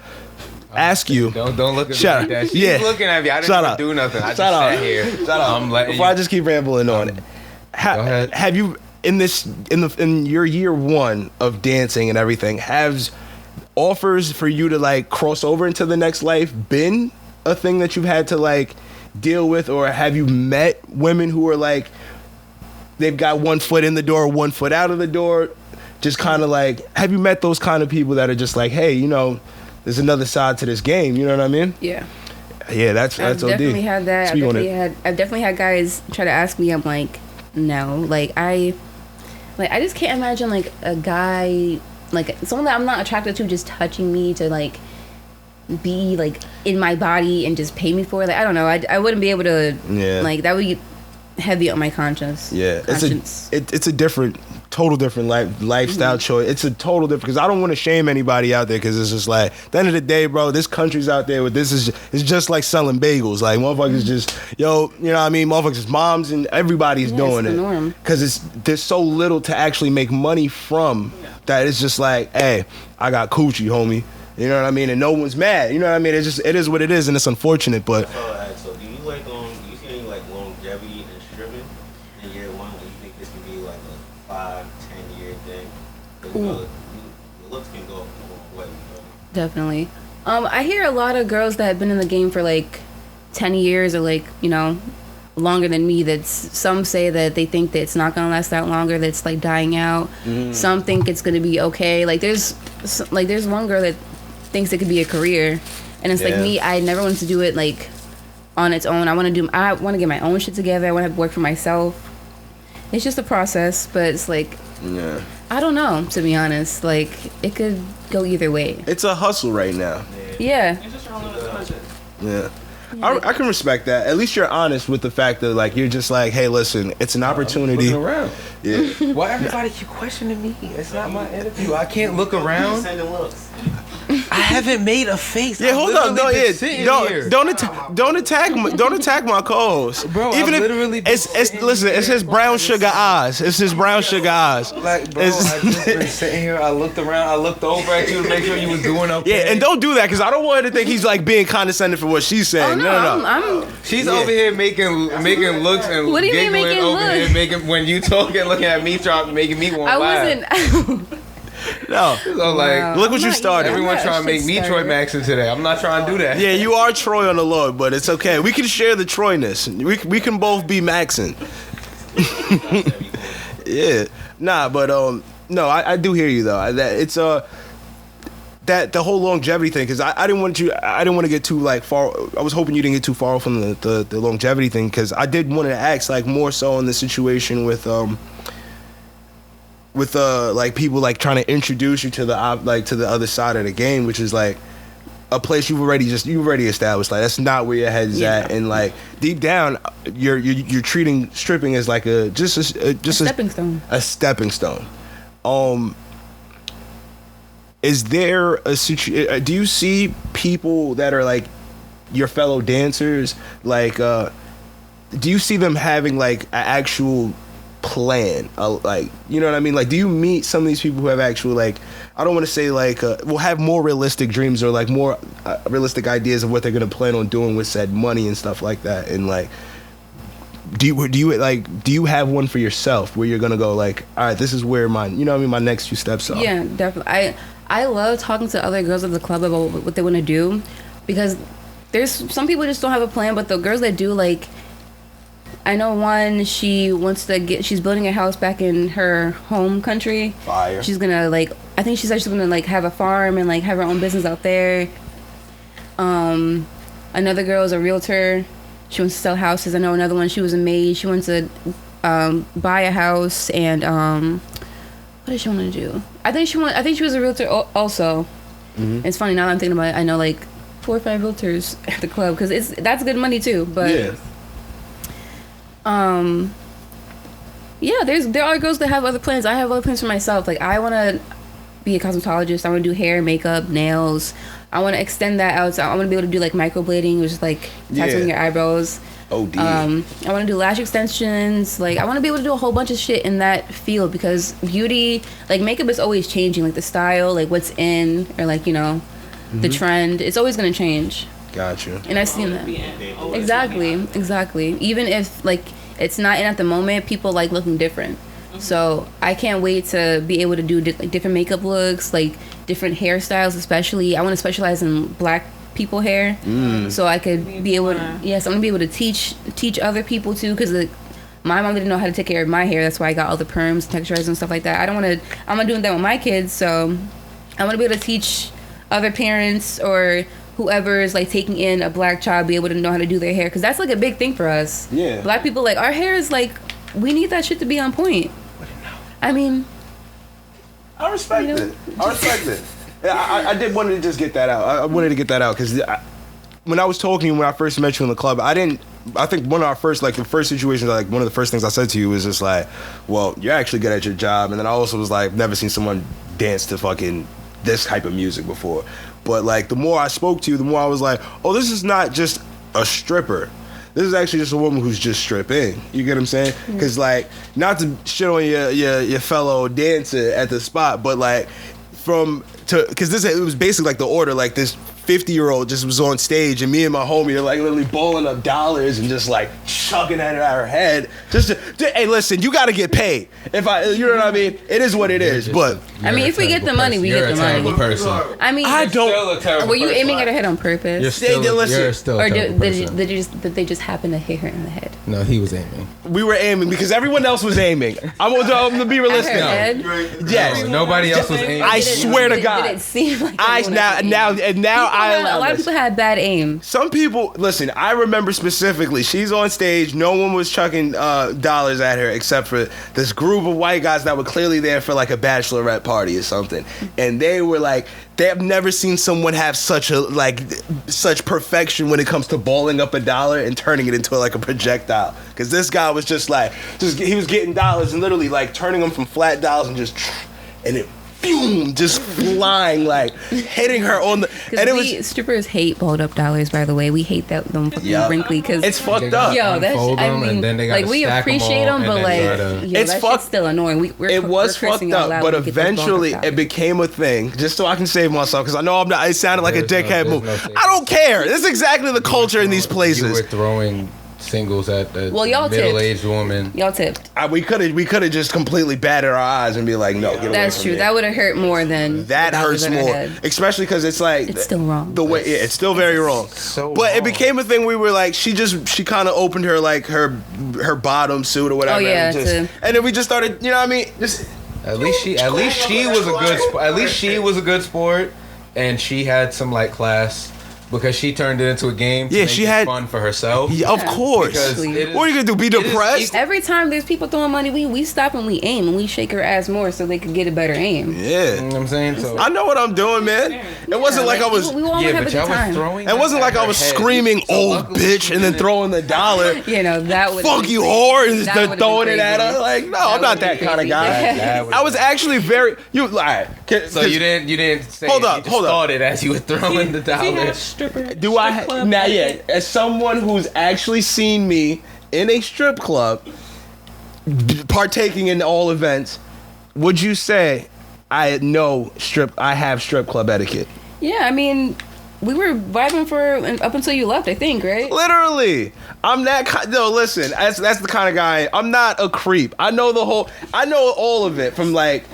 ask you. Don't look at Shut me like up. that. She's Yeah. looking at me. I didn't Shut even up. do nothing. I just Shut up. sat here. Shut up. I'm letting Before you. I just keep rambling on, Go ahead. have you in your year one of dancing and everything, have offers for you to like cross over into the next life been a thing that you've had to like deal with, or have you met women who are like they've got 1 foot in the door, 1 foot out of the door, just kind of like, have you met those kind of people that are just like, hey, you know, there's another side to this game, you know what I mean? Yeah. Yeah, that's I've OD. definitely had that. Speak on I've definitely had guys try to ask me. I'm like, no. I just can't imagine like a guy, like someone that I'm not attracted to, just touching me to like be like in my body and just pay me for it. Like I don't know. I wouldn't be able to. Yeah. Like that would be heavy on my conscience. Yeah, Conscience. it's a total different lifestyle choice. It's a total different, because I don't want to shame anybody out there, because it's just like at the end of the day, bro, this country's out there with this it's just like selling bagels. Like motherfuckers just you know what I mean, motherfuckers moms and everybody's Yeah, doing it's the it norm. because there's so little to actually make money from that. It's just like, hey, I got coochie, homie. You know what I mean? And no one's mad. You know what I mean? It is what it is, and it's unfortunate, but. So do you like do you see any like longevity in stripping in year one? Like you think this can be like a 5-10 year thing? 'Cause, you know, the looks can go a long way. You know? Definitely. I hear a lot of girls that have been in the game for like 10 years or like, you know, longer than me, that some say that they think that it's not going to last that longer, that it's like dying out. Some think it's going to be okay. Like there's one girl that thinks it could be a career, and it's like Yeah. me, I never wanted to do it like on its own. I want to get my own shit together. I want to work for myself. It's just a process, but it's like, Yeah. I don't know, to be honest. Like it could go either way. It's a hustle right now. Yeah. It's just rolling with the punches. Yeah. I can respect that. At least you're honest with the fact that like you're just like, hey, listen, it's an opportunity. Looking around. Yeah. Why everybody keep questioning me? It's not my interview. I can't look You around. sending looks. I haven't made a face. Yeah, I've hold on. literally been sitting here. Don't attack my co-host. Bro, I've literally been sitting listen, it's his brown sugar eyes. It's his brown sugar eyes. Like, bro, It's- I just been sitting here. I looked around. I looked over at you to make sure you was doing okay. Yeah, and don't do that, because I don't want her to think he's like being condescending for what she's saying. Oh, No. I'm She's Yeah. over here making looks and What do you mean giggling making over looks? here, making when you talking, looking at me, making me want to I laugh. wasn't. No. So like, Wow. Look what I'm you not started. either. everyone I'm trying to not make me shit Troy starter. Maxon today. I'm not trying to do that. Yeah, you are Troy on the Lord, but it's okay. We can share the Troyness. We can both be Maxon. Yeah. Nah, but no, I do hear you though. That it's that the whole longevity thing, because I didn't want to get too like far. I was hoping you didn't get too far from the longevity thing, because I did want to ask like more so in the situation with like people like trying to introduce you to the other side of the game, which is like a place you've already established. Like that's not where your head's at, and like deep down you're treating stripping as like a stepping stone. a stepping stone. Is there a situation? Do you see people that are like your fellow dancers? Like, do you see them having like an actual plan? Like, you know what I mean? Like, do you meet some of these people who have actual like, I don't want to say like, will have more realistic dreams or like more realistic ideas of what they're gonna plan on doing with said money and stuff like that? And like, do you have one for yourself where you're gonna go like, all right, this is where my, you know what I mean, my next few steps are? Yeah, definitely. I love talking to other girls at the club about what they want to do, because there's some people just don't have a plan, but the girls that do, like, I know one, she's building a house back in her home country. Fire. She's gonna like, I think she's actually gonna like have a farm and like have her own business out there. Another girl is a realtor. She wants to sell houses. I know another one, she was a maid. She wants to buy a house and what does she want to do? I think she was a realtor also. Mm-hmm. It's funny now that I'm thinking about it. I know like 4 or 5 realtors at the club because that's good money too. But yeah, there are girls that have other plans. I have other plans for myself. Like, I want to be a cosmetologist. I want to do hair, makeup, nails. I want to extend that out. So I want to be able to do like microblading, which is like tattooing your eyebrows. OD. I want to do lash extensions. Like, I want to be able to do a whole bunch of shit in that field, because beauty, like, makeup is always changing. Like, the style, like what's in, or like, you know, the trend. It's always gonna change. Gotcha. And I've seen that. Exactly. Even if like it's not in at the moment, people like looking different. So I can't wait to be able to do different makeup looks, like different hairstyles. Especially, I want to specialize in black people hair, so I could be able to. Yes, I'm gonna be able to teach other people too, because my mom didn't know how to take care of my hair. That's why I got all the perms, texturizers, and stuff like that. I'm not doing that with my kids, so I want to be able to teach other parents or whoever is like taking in a black child, be able to know how to do their hair, because that's like a big thing for us. Yeah, black people, like, our hair is like, we need that shit to be on point. I mean, I respect it. I did want to just get that out. I wanted to get that out because when I was talking, when I first met you in the club, I think one of our first, like the first situations, like one of the first things I said to you was just like, well, you're actually good at your job. And then I also was like, never seen someone dance to fucking this type of music before. But like, the more I spoke to you, the more I was like, oh, this is not just a stripper. This is actually just a woman who's just stripping. You get what I'm saying? Because like, not to shit on your fellow dancer at the spot, but like, because it was basically like the order, like this 50-year-old just was on stage and me and my homie are like literally balling up dollars and just like chucking at her head. Hey, listen, you got to get paid. You know what I mean? It is what it is. But I mean, if we get the money, we get the money. You're a terrible person. I mean, I don't. Were you aiming at her head on purpose? You're still or a terrible person. did they just happen to hit her in the head? No, he was aiming. We were aiming because everyone else was aiming. I'm gonna be realistic. At her head? Yes. No, nobody else was aiming. I swear to God. Did it seem like now a lot of people had bad aim. Some people, listen, I remember specifically, she's on stage, no one was chucking dollars at her except for this group of white guys that were clearly there for like a bachelorette party or something. And they were like, they have never seen someone have such perfection when it comes to balling up a dollar and turning it into like a projectile. Because this guy was he was getting dollars and literally like turning them from flat dollars and it just flying, like hitting her on the. And it was strippers hate balled up dollars. By the way, we hate them wrinkly because it's fucked up. Yo, that's and then they like we appreciate them, but like it's fucked. Still annoying. It was fucked up, but eventually it became a thing. Just so I can save myself, because I know I'm not. It sounded like a dickhead move. I don't care. This is exactly the culture in these places. You were throwing singles at the y'all middle-aged woman. Y'all tipped. We could have just completely batted our eyes and be like, no, get away That's from true. me. That would have hurt more than that hurts more, especially because it's like it's still wrong. The way it's still very wrong. But it became a thing. We were like, she kind of opened her like her bottom suit or whatever. Oh yeah, and then we just started. You know what I mean? At least she was a good sport, and she had some like class. because she turned it into a game to Yeah, make she it had- fun for herself. Yeah, of course. Because it is- What are you gonna do? Be depressed? Every time there's people throwing money, we stop and we aim and we shake her ass more so they could get a better aim. You Yeah. know what I'm saying? So I know what I'm doing, man. It wasn't like I was. We all yeah, have a but good y'all was time. throwing. It wasn't that like at I her was head. screaming, So "Old luckily bitch," she and then didn't- throwing the dollar. You know, that would Fuck you, whore, and just That would've throwing been it at crazy. her. Like, no, I'm not that kind of guy. That I was actually very. You like? So you didn't say. Hold it, up, you just hold up. thought it as you were throwing the Do you dollar. have stripper? Do I? strip club Now, etiquette? yeah. As someone who's actually seen me in a strip club, partaking in all events, would you say I have strip club etiquette? Yeah, I mean, we were vibing for up until you left, I think, right? Literally, I'm that kind. No, listen, that's the kind of guy. I'm not a creep. I know all of it from like,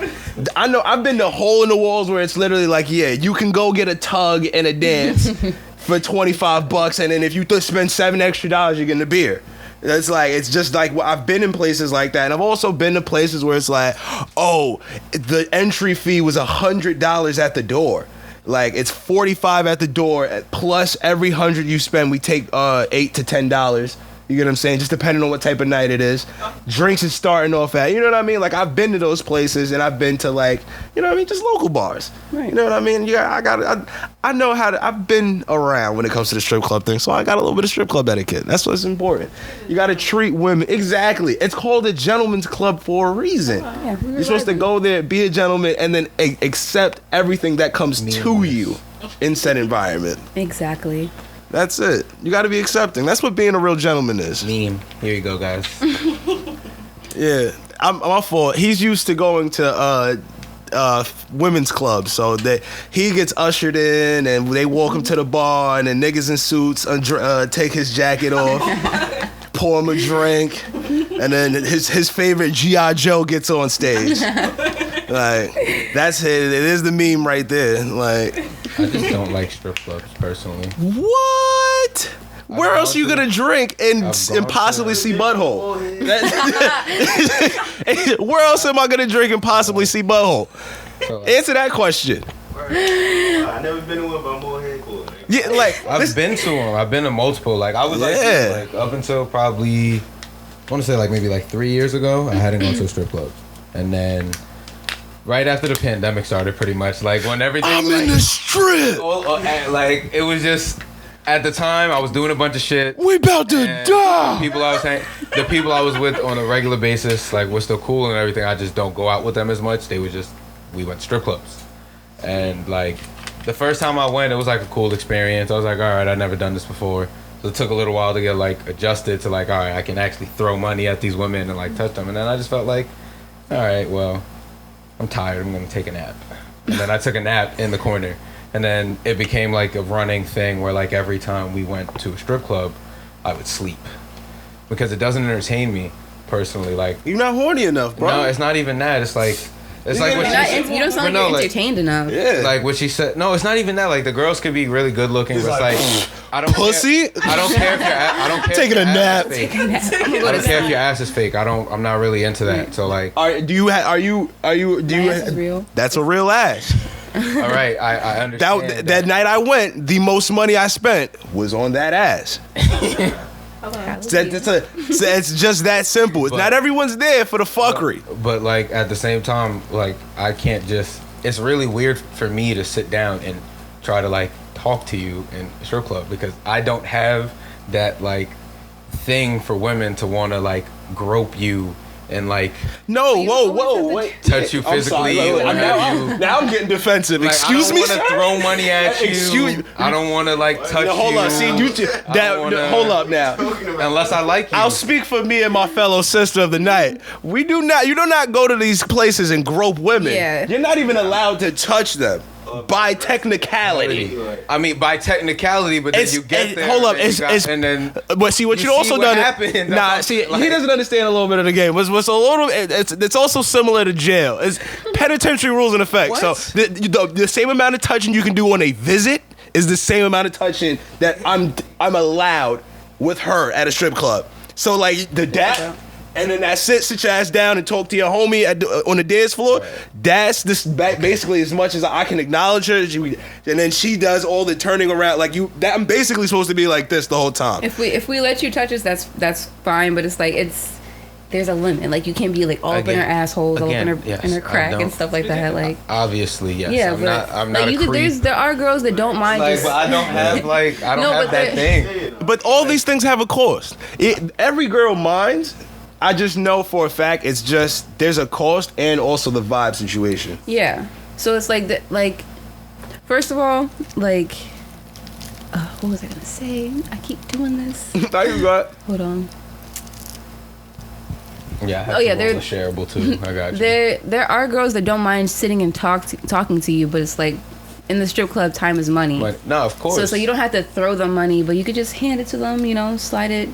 I've been to hole in the walls where it's literally like, yeah, you can go get a tug and a dance for $25, and then if you spend $7 extra, you're getting a beer. It's just like, I've been in places like that, and I've also been to places where it's like, oh, the entry fee was $100 at the door. Like, it's $45 at the door, plus every 100 you spend, we take $8 to $10. You get what I'm saying? Just depending on what type of night it is. Drinks is starting off at, you know what I mean? Like, I've been to those places, and I've been to, like, you know what I mean? Just local bars. Right. You know what I mean? Yeah, I know how to, I've been around when it comes to the strip club thing, so I got a little bit of strip club etiquette. That's what's important. You got to treat women, exactly. It's called a gentleman's club for a reason. Yeah, we were You're supposed to vibing. go there, be a gentleman, and then accept everything that comes to you in said environment. Exactly. That's it. You got to be accepting. That's what being a real gentleman is. Meme. Here you go, guys. Yeah, I'm my fault. He's used to going to women's clubs, so that he gets ushered in, and they walk him to the bar, and then niggas in suits take his jacket off, pour him a drink, and then his favorite G.I. Joe gets on stage. Like, that's it. It is the meme right there. Like, I just don't like strip clubs personally. what? Where I've else are you gone to- gonna drink and I've gone possibly to- see butthole? Where else am I gonna drink and possibly see butthole? So, like, Answer that question. I never been to one, but I'm more headquarters. Yeah, like I've been to them. I've been to multiple. Like I was Yeah. like up until probably, I want to say like maybe like 3 years ago, I hadn't gone to a strip club, and then right after the pandemic started, pretty much like when everything I'm like, in the strip. like it was just at the time I was doing a bunch of shit. We about to And die. the people I was with on a regular basis, like, were still cool and everything. I just don't go out with them as much. We went to strip clubs. And, like, the first time I went, it was, like, a cool experience. I was like, all right, I've never done this before. So it took a little while to get, like, adjusted to, like, all right, I can actually throw money at these women and, like, touch them. And then I just felt like, all right, well, I'm tired. I'm going to take a nap. And then I took a nap in the corner. And then it became, like, a running thing where, like, every time we went to a strip club, I would sleep. Because it doesn't entertain me, personally. Like, You're not horny enough, bro. no, it's not even that. It's like what she You don't sound like no, you're like- entertained enough. Yeah. like what she said. No, it's not even that. Like, the girls could be really good looking, but it's like I don't Pussy? Care, I don't care if I don't care. Taking if a your ass nap. is fake. I don't care if your ass is fake. I'm not really into that. So like, Are you? My ass is real. That's a real ass. all right, I understand That night I went, the most money I spent was on that ass. It's just that simple. It's But- not everyone's there for the fuckery. But like at the same time, like I can't just. It's really weird for me to sit down and try to like talk to you in a strip club because I don't have that like thing for women to want to like grope you and like No, You whoa, always whoa, have to- wait. touch you I'm sorry, physically wait, or I'm have you. now I'm getting defensive. Like, Excuse I me, don't want sir? to throw money at you. Excuse me. I don't want to like touch No, hold you. up. See, I don't wanna- hold up now. Unless I like you. I'll speak for me and my fellow sister of the night. You do not go to these places and grope women. Yeah. You're not even allowed to touch them by technicality. I mean, by technicality, but then It's- you get there. hold up, and, it's- and then But see, what You you also see what done. happened. Nah, That's see, like- he doesn't understand a little bit of the game. What's a little? It's also similar to jail. It's penitentiary rules in effect. What? So the same amount of touching you can do on a visit is the same amount of touching that I'm allowed with her at a strip club. So like the dap. And then that's it. Sit your ass down and talk to your homie on the dance floor. Right. That's this basically as much as I can acknowledge her. And then she does all the turning around. Like I'm basically supposed to be like this the whole time. If we let you touch us, that's fine. But it's like there's a limit. Like you can't be like all up in her asshole, all up in her crack and stuff like that. Like obviously, yes. Yeah, I'm not a creep. There are girls that don't mind just. But I don't have that thing. But all these things have a cost. Every girl minds. I just know for a fact it's just there's a cost and also the vibe situation. Yeah. So it's like first of all, like what was I gonna say? I keep doing this. Now you got. Hold on. Yeah. They're shareable too. I got you. There are girls that don't mind sitting and talking to you, but it's like in the strip club, time is money. But, no, of course. So you don't have to throw them money, but you could just hand it to them. Slide it.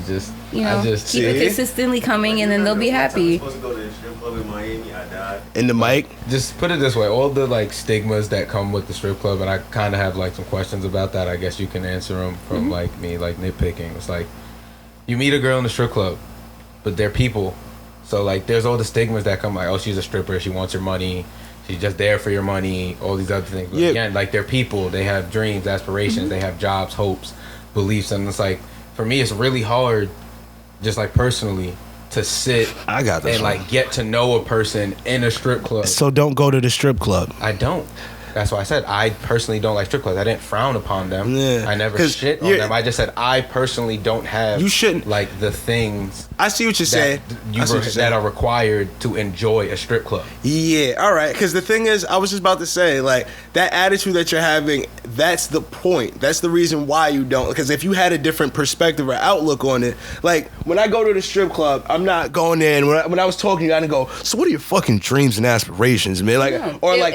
Keep it consistently coming, and then they'll be happy. I was supposed to go to the strip club in Miami. I died. In the mic. Just put it this way: all the like stigmas that come with the strip club, and I kind of have like some questions about that. I guess you can answer them from like me, like nitpicking. It's like you meet a girl in the strip club, but they're people. So like, there's all the stigmas that come like, oh, she's a stripper. She wants your money. She's just there for your money, all these other things. But again, like they're people. They have dreams, aspirations. They have jobs, hopes, beliefs. And it's like, for me, it's really hard, just like personally, to sit and like get to know a person in a strip club. So don't go to the strip club. I don't. That's why I said I personally don't like strip clubs. I didn't frown upon them. Yeah. I never shit on them. I just said I personally don't have. You shouldn't like the things. I see what you're saying. That are required to enjoy a strip club. Yeah, all right. Because the thing is, I was just about to say, like that attitude that you're having. That's the point. That's the reason why you don't. Because if you had a different perspective or outlook on it, like when I go to the strip club, I'm not going in. When I was talking to you, I didn't go. So what are your fucking dreams and aspirations, man? Like,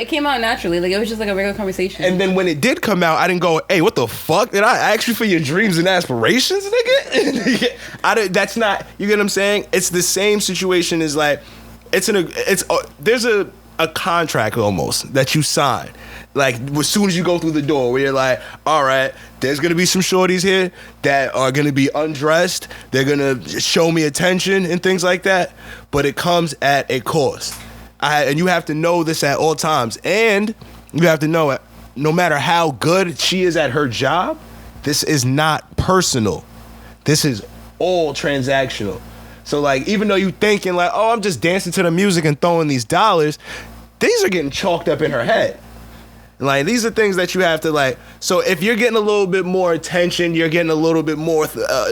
it came out naturally. Like it was just like a regular conversation. And then when it did come out, I didn't go, hey, what the fuck? Did I ask you for your dreams and aspirations, nigga? That's not, you get what I'm saying? It's the same situation as like, there's a contract almost that you sign. Like as soon as you go through the door, where you're like, all right, there's gonna be some shorties here that are gonna be undressed. They're gonna show me attention and things like that. But it comes at a cost. And you have to know this at all times. And you have to know it, no matter how good she is at her job, this is not personal. This is all transactional. So like, even though you thinking like, oh, I'm just dancing to the music and throwing these dollars, these are getting chalked up in her head. Like, these are things that you have to like, so if you're getting a little bit more attention, you're getting a little bit more,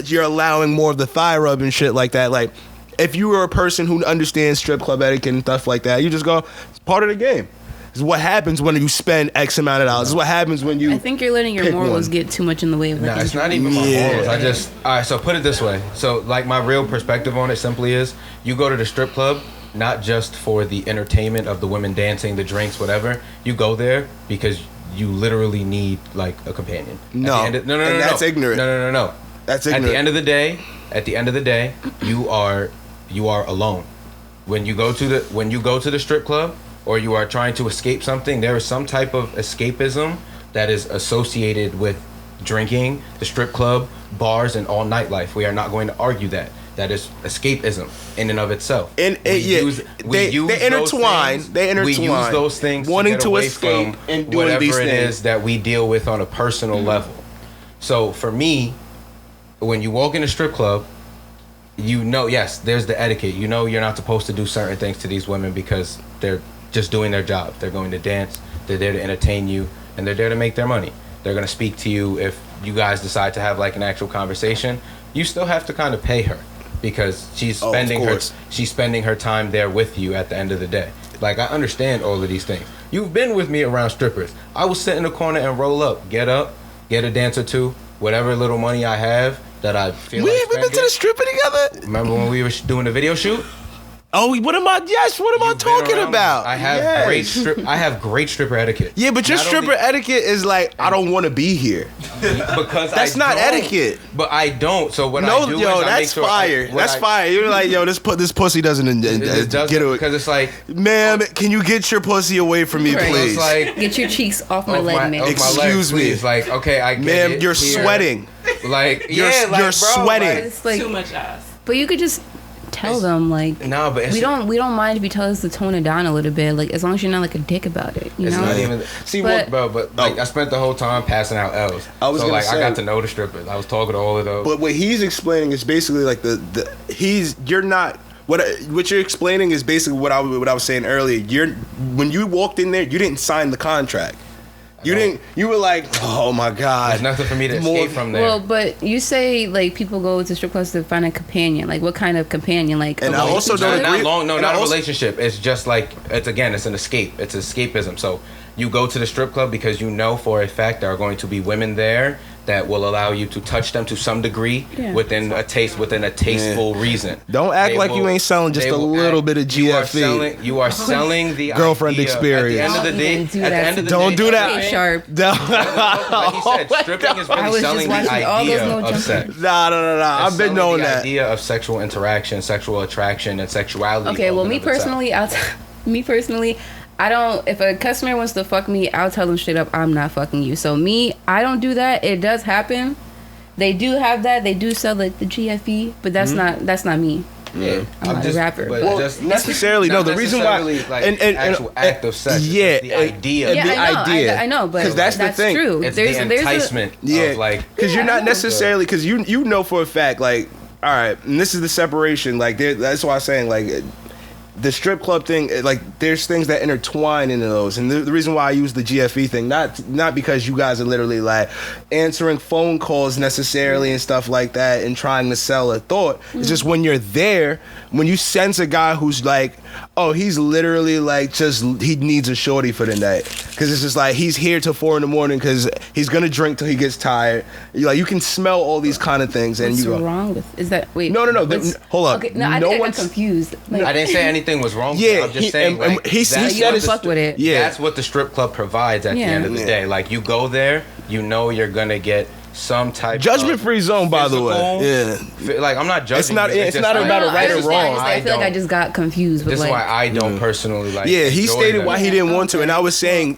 you're allowing more of the thigh rub and shit like that. Like, if you were a person who understands strip club etiquette and stuff like that, you just go, it's part of the game. It's what happens when you spend X amount of dollars. It's what happens when you. I think you're letting your morals get too much in the way of that. No, it's not even my morals. All right, so put it this way. So, like, my real perspective on it simply is you go to the strip club not just for the entertainment of the women dancing, the drinks, whatever. You go there because you literally need, like, a companion. No. No. That's ignorant. No. That's ignorant. At the end of the day, you are alone. When you go to the strip club, or you are trying to escape something, there is some type of escapism that is associated with drinking, the strip club, bars, and all nightlife. We are not going to argue that. That is escapism in and of itself. And they intertwine. We use those things wanting to get escape from and doing whatever these it things is that we deal with on a personal level. So for me, when you walk in a strip club, you know, yes, there's the etiquette. You know, you're not supposed to do certain things to these women because they're just doing their job. They're going to dance. They're there to entertain you, and they're there to make their money. They're going to speak to you if you guys decide to have like an actual conversation. You still have to kind of pay her because she's spending her time there with you at the end of the day. Like, I understand all of these things. You've been with me around strippers. I will sit in the corner and roll up, get a dance or two, whatever little money I have that I feel like we been to the stripper together. Remember when we were doing the video shoot? Oh, what am I talking about? I have great stripper etiquette. Yeah, but your stripper etiquette is like, I don't want to be here. Because that's not etiquette. But I don't. So what I do is I make sure fire. That's fire. You're like, yo, this pussy doesn't get it. Because it's like, ma'am, can you get your pussy away from me, please? Like, get your cheeks off my leg, man. Excuse me. It's like, okay, I get ma'am, it. You're sweating. Like, you're sweating. It's like, too much ass. But you could just tell them like No, but we don't mind if you tell us to tone it down a little bit, like as long as you're not like a dick about it, you It's know. not even. See, But- but like I spent the whole time passing out L's. I was so gonna like I say- got to know the strippers. I was talking to all of those. But what he's explaining is basically like you're not. What you're explaining is basically what I was saying earlier. When you walked in there, you didn't sign the contract. You didn't. You were like, oh my god. There's nothing for me to escape from there. Well, but you say like people go to strip clubs to find a companion. Like what kind of companion? Like And a I also don't relationship? agree- not long. No, and not I a also- relationship. It's just like it's an escape. It's escapism. So you go to the strip club because you know for a fact there are going to be women there that will allow you to touch them to some degree Yeah. within a tasteful reason. Don't act They like you ain't selling just they a will little bit of You are GFE. selling the Girlfriend idea. experience. At the end of the day, Don't even do at the that. end of the Don't day, do that. Okay, sharp. Like he said, stripping is I really was selling just the watching all those idea no of jumping. sex. Nah. I've It's been selling knowing the that. idea of sexual interaction, sexual attraction, and sexuality. Okay, well, in me and of itself. personally, I don't. If a customer wants to fuck me, I'll tell them straight up, I'm not fucking you. So I don't do that. It does happen. They do have that. They do sell like the GFE, but that's not me. Yeah, I'm not a rapper, But but- just Necessarily, no. not The reason why, necessarily, like, and actual act of sex. yeah, It's the idea. Yeah, the I know. idea. I know, but 'Cause that's the thing. True. It's the enticement of like. because you're Yeah, I not know. necessarily because you know for a fact like all right, and this is the separation like that's why I'm saying like the strip club thing, like there's things that intertwine into those, and the reason why I use the GFE thing, not because you guys are literally like answering phone calls necessarily and stuff like that and trying to sell a thought. It's just when you're there, when you sense a guy who's like, oh, he's literally like he needs a shorty for the night, because it's just like he's here till 4 a.m. because he's gonna drink till he gets tired. You can smell all these kind of things, and What's you go, wrong with? Is that wait? No. what's- Hold on. Okay, no, I No think I got one's- confused. Like, I didn't say anything was wrong. with Yeah, it. I'm just saying and like, he that's said you don't it's- fuck with it. Yeah. That's what the strip club provides at the end of the Yeah. day. Like you go there, you know you're gonna get some type Judgment-free of zone, by the way. physical- Yeah. Like I'm not judging. It's not- you. it's just not like- about a right or understand. wrong. I feel like I just got confused with This is like. why I don't personally like. Yeah, he enjoy stated them. why he didn't want to, and I was saying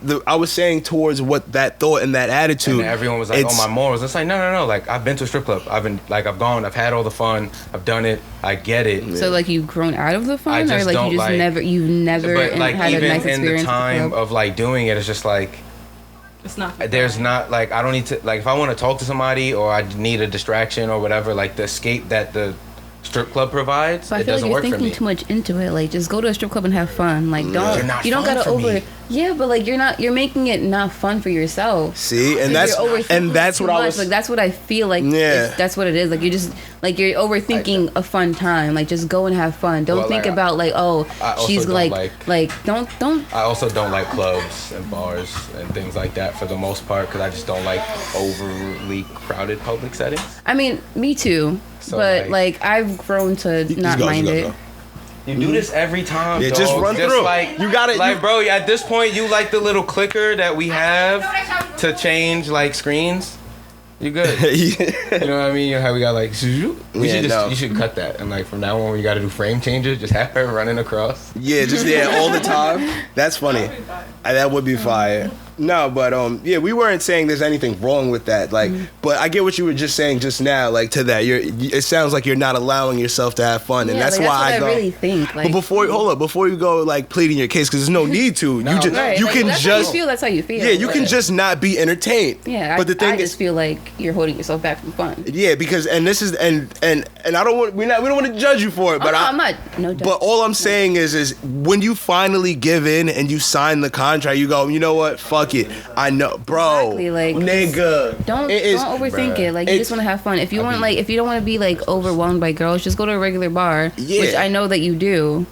towards what that thought and that attitude. And everyone was like, it's- "Oh, my morals." It's like, no. Like I've been to a strip club. I've gone. I've had all the fun. I've done it. I get it. So like you've grown out of the I fun, or just like don't you've like- never But like had a even nice in experience the time with the club? of like doing it, it's just like It's not. there's not like I don't need to like if I want to talk to somebody or I need a distraction or whatever, like the escape that the strip club provides, So I it feel like doesn't you're work for thinking me. too much into it. Like, just go to a strip club and have fun. Like, They're not you don't fun gotta for over. me. Yeah, but like you're making it not fun for yourself. See, and Like, that's you're overthinking what too I much. was. Like that's what I feel like. Yeah. That's what it is. Like you're just like you're overthinking a fun time. Like just go and have fun. Don't Well, think like, about like oh I also she's don't like don't. I also don't like clubs and bars and things like that for the most part because I just don't like overly crowded public settings. I mean, me too. So, but like I've grown to not mind it. You do this every time. Yeah, dog. just run through. Like, You got it. Like, bro, at this point, you like the little clicker that we have to change like screens. You good? You know what I mean? How we got like, you should cut that and like from now on, when you got to do frame changes, just have her running across. Yeah, just all the time. That's funny. That would be fire. No, but yeah, we weren't saying there's anything wrong with that. Like, but I get what you were just saying just now. Like to that, it sounds like you're not allowing yourself to have fun, and Yeah, that's like, why I what go. I really think. Like, But before you go like pleading your case, because there's no need to. No. You just right, you like, can that's just how you feel. That's how you feel. yeah, you can But- just not be entertained. Yeah, but the thing I is, just feel like you're holding yourself back from fun. yeah, because and this is and I don't want we don't want to judge you for it, but Oh, no, I, I'm not. No, But all I'm saying is when you finally give in and you sign the contract, you go, you know what? Fuck it. I know, bro. Exactly, like, nigga. don't overthink it. Like you just want to have fun. If you if you don't want to be like overwhelmed by girls, just go to a regular bar. Yeah. Which I know that you do,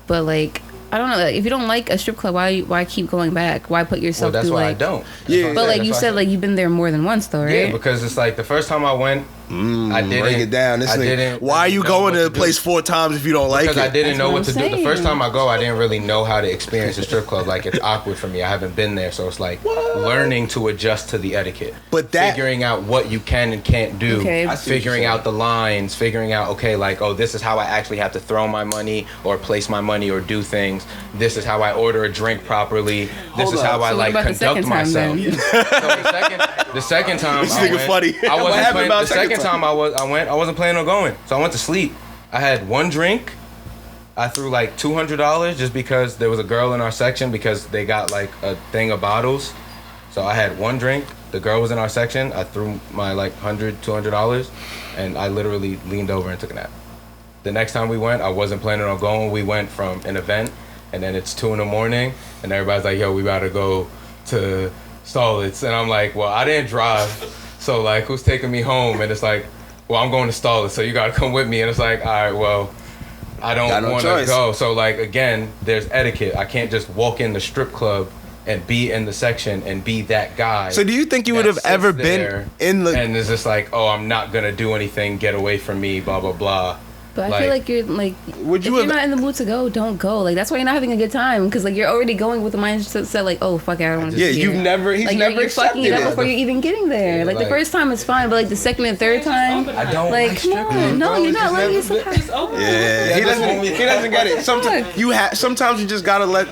but like I don't know. Like, if you don't like a strip club, why keep going back? Why put Well, yourself that's through why I like? don't. Yeah. But like you said, like you've been there more than once though, right? Yeah, because it's like the first time I went, I didn't Break it down. This I nigga- didn't. Why are you know going what to the do. place 4 times if you don't like Because it? I didn't That's know what what to I'm do. The first saying. time I go, I didn't really know how to experience a strip club. Like it's awkward for me. I haven't been there, so it's like learning to adjust to the etiquette. But that- figuring out what you can and can't do. Okay. I see what you're Figuring saying. out the lines. Figuring out like this is how I actually have to throw my money or place my money or do things. This is how I order a drink properly. This Hold is up. how I So what like about the conduct second time, myself. then? So the second time This I nigga went, funny. I What wasn't happened planning, about the second second time I wasn't planning on going, so I went to sleep. I had one drink. I threw like $200 just because there was a girl in our section because they got like a thing of bottles. So I had one drink. The girl was in our section. I threw my like $200, and I literally leaned over and took a nap. The next time we went, I wasn't planning on going. We went from an event, and then it's 2 a.m, and everybody's like, yo, we gotta go to Stolitz. And I'm like, well, I didn't drive, so like, who's taking me home? And it's like, well, I'm going to Stolitz, so you gotta come with me. And it's like, all right, well, I don't want to go. So like, again, there's etiquette. I can't just walk in the strip club and be in the section and be that guy. So do you think you would have ever been in the... And it's just like, oh, I'm not going to do anything, get away from me, blah, blah, blah. But I feel like you're like, if you're not in the mood to go, don't go. Like, that's why you're not having a good time, because like you're already going with the mindset like, oh fuck it, I don't want to. Yeah, he's never you're fucking it up before you're even getting there. Like the first time is fine, but like the second and third time, I don't like come on, no, you're not letting yourself. Yeah, he doesn't get it. Sometimes you just gotta let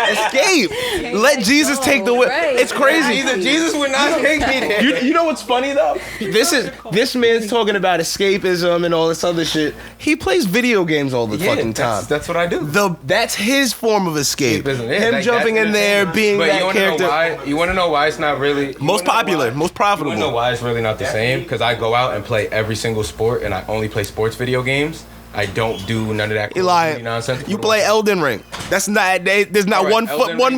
escape. Let Jesus take the wheel. It's crazy. Jesus would not take me there. You know what's funny though? This man's talking about escapism and all this other shit. He plays video games all the fucking time. That's what I do. That's his form of escape. Him jumping in there, being that character. You want to know why it's not really most popular, most profitable? You want to know why it's really not the same? Because I go out and play every single sport, and I only play sports video games. I don't do none of that nonsense. You play Elden Ring. That's not. There's not one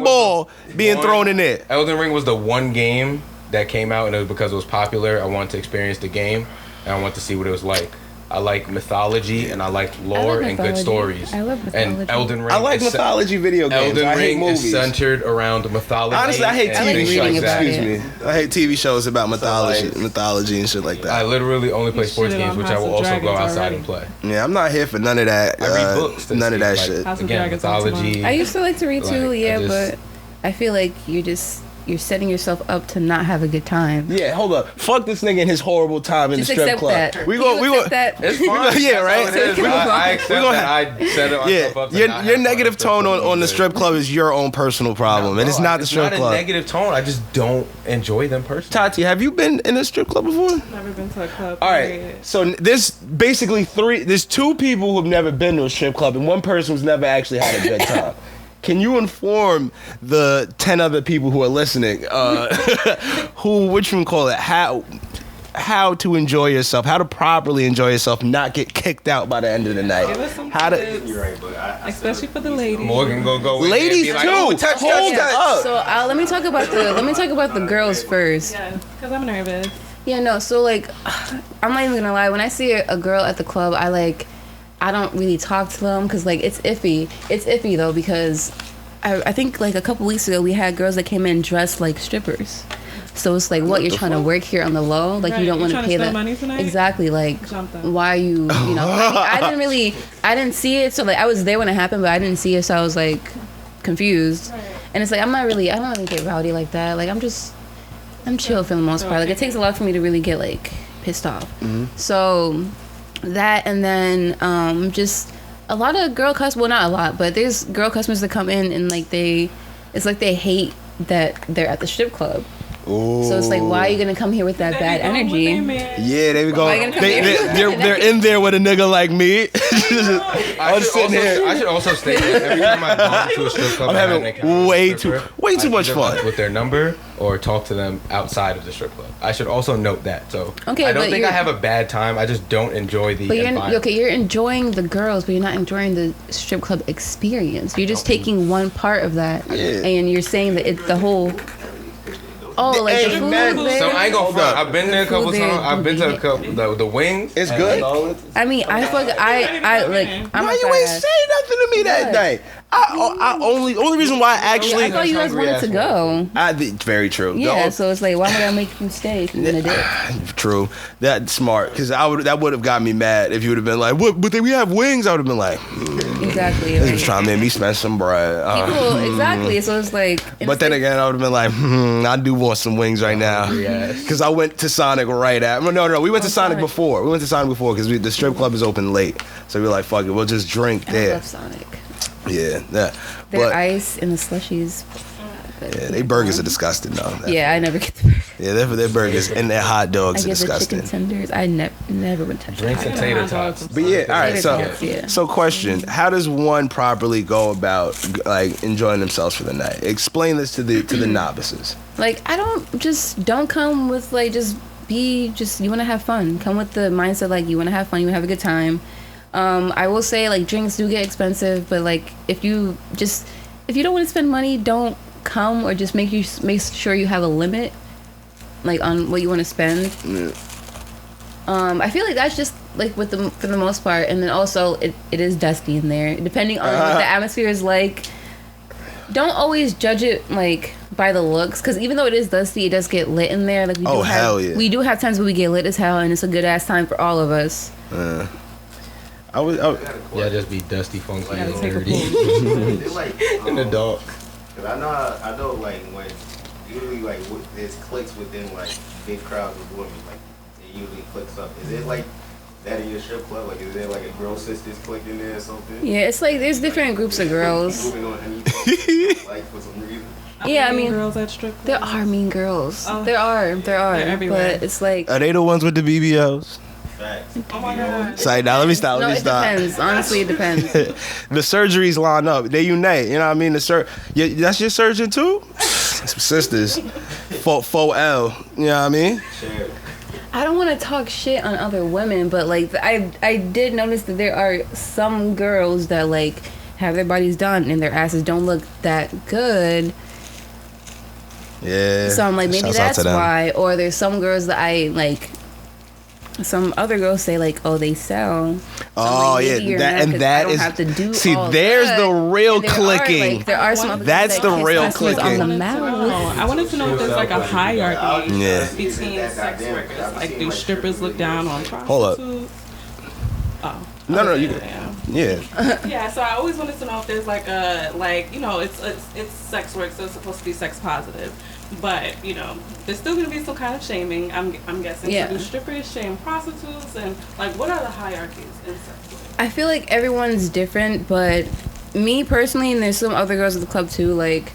ball being thrown in there. Elden Ring was the one game that came out, and it was because it was popular. I wanted to experience the game, and I wanted to see what it was like. I like mythology and I like lore and good stories. I love mythology. And Elden Ring. I like mythology video games. Elden I hate Ring movies. is centered around mythology. Honestly, I hate TV shows. Excuse me. I hate TV shows about mythology and shit like that. I literally only play sports games, which I will also go outside and play. Yeah, I'm not here for none of that. I read books. None of that shit. Again, mythology. I used to like to read too, but I feel like you're setting yourself up to not have a good time. Yeah, hold up. Fuck this nigga and his horrible time in the strip club. That. We go. It's fine. Yeah, right. I accept that. I set it myself up. Your negative tone on the strip club is your own personal problem, and it's not the strip club. It's not a negative tone. I just don't enjoy them personally. Tati, have you been in a strip club before? Never been to a club. All right. So there's basically there's two people who've never been to a strip club, and one person who's never actually had a good time. Can you inform the 10 other people who are listening, how to enjoy yourself, how to properly enjoy yourself, not get kicked out by the end of the night? You're right, but especially for the ladies. Morgan go. Ladies too. Hold up. So let me talk about the girls first. Yeah, because I'm nervous. Yeah, no. So like, I'm not even gonna lie. When I see a girl at the club, I don't really talk to them because like it's iffy. It's iffy though because I think like a couple weeks ago we had girls that came in dressed like strippers. So it's like, what you're trying to work here on the low? Like you don't want to pay that money tonight? Exactly. Like why are you? You know, I didn't see it. So like I was there when it happened, but I didn't see it. So I was like confused. Right. And it's like I don't really get rowdy like that. Like I'm chill for the most part. Like it takes a lot for me to really get like pissed off. Mm-hmm. So. That and then just a lot of girl customers, well not a lot, but there's girl customers that come in and like it's like they hate that they're at the strip club. Ooh. So it's like, why are you gonna come here with that bad energy? Yeah, there we go. They're in there with a nigga like me. I should also state that every time I've gone to a strip club, I'm having way too much fun with their number or talk to them outside of the strip club. I should also note that. So okay, I don't think I have a bad time. I just don't enjoy the environment. You're enjoying the girls, but you're not enjoying the strip club experience. You're just taking one part of that, and you're saying that it's the whole. Oh, like the food there? So I ain't gonna front. I've been there a couple times. I've been to a couple. The wings. It's good. I mean, I'm why you ain't say nothing to me that night? Only reason why I actually. I thought you guys wanted to go. Very true. Yeah, so it's like, why would I make you stay if you're gonna do it? True. That's smart, because that would have got me mad if you would have been like, what? But then we have wings. I would have been like, exactly. This was trying to make me spend some bread. Exactly. So it's like. But then again, I would have been like, I do want some wings right now, because I went to Sonic right after. No, we went to Sonic before. We went to Sonic before because the strip club is open late, so we were like, fuck it, we'll just drink there. I love Sonic. Yeah. Their ice and the slushies. But Yeah, they burgers are disgusting though. Yeah, I never get the burgers. Yeah, their burgers and their hot I dogs are get the disgusting. chicken tenders. I never would touch Drinks that. and tater tots. But yeah, all right. So, Tater tots, yeah. so question: how does one properly go about like enjoying themselves for the night? Explain this to the novices. Like, don't come with like you want to have fun. Come with the mindset like you want to have fun, you want to have a good time. I will say like drinks do get expensive, but like if you don't want to spend money, don't come, or just make sure you have a limit like on what you want to spend. Yeah. I feel like that's just like for the most part, and then also it is dusty in there. Depending on what the atmosphere is like, don't always judge it like by the looks, because even though it is dusty, it does get lit in there. Like we do have times where we get lit as hell, and it's a good ass time for all of us. Yeah, just be dusty, funky, and take a dirty. It's like In the dark. Cause I know like when usually like there's cliques within like big crowds of women, like it usually clicks up. Is it like that in your strip club? Like is there like a girl sisters clique in there or something? Yeah, it's like there's different groups of girls. Moving on anything, like for some reason. Yeah, I mean, girls at strip clubs. there are mean girls. Oh. There are, They're everywhere. but it's like Are they the ones with the BBLs? Facts. Oh my god. Sorry, now let me stop. no, Let me it stop. depends. Honestly, it depends. The surgeries line up. They unite. You know what I mean? That's your surgeon too? Sisters. Faux L. You know what I mean? Sure. I don't want to talk shit on other women, but like I did notice that there are some girls that like have their bodies done and their asses don't look that good. Yeah. So I'm like, maybe Shouts out that's to them. why. Or there's some girls that I like. Some other girls say like, oh, they sell. So Oh like, yeah, maybe you're that mad and 'cause that I don't is. have to do See, all there's that. the real And there clicking. Are, like, there are some other That's girls that the kiss real customers on the clicking. mouth. I wanted to know if there's like a hierarchy Yeah. between sex workers. Like, do strippers look down on prostitutes? Hold up. Oh. No, you. Yeah. Yeah. Yeah, so I always wanted to know if there's like a it's sex work, so it's supposed to be sex positive, but there's still gonna be some kind of shaming. I'm guessing. Yeah. So do strippers shame prostitutes, and like what are the hierarchies in sex work? I feel like everyone's different, but me personally, and there's some other girls at the club too, like,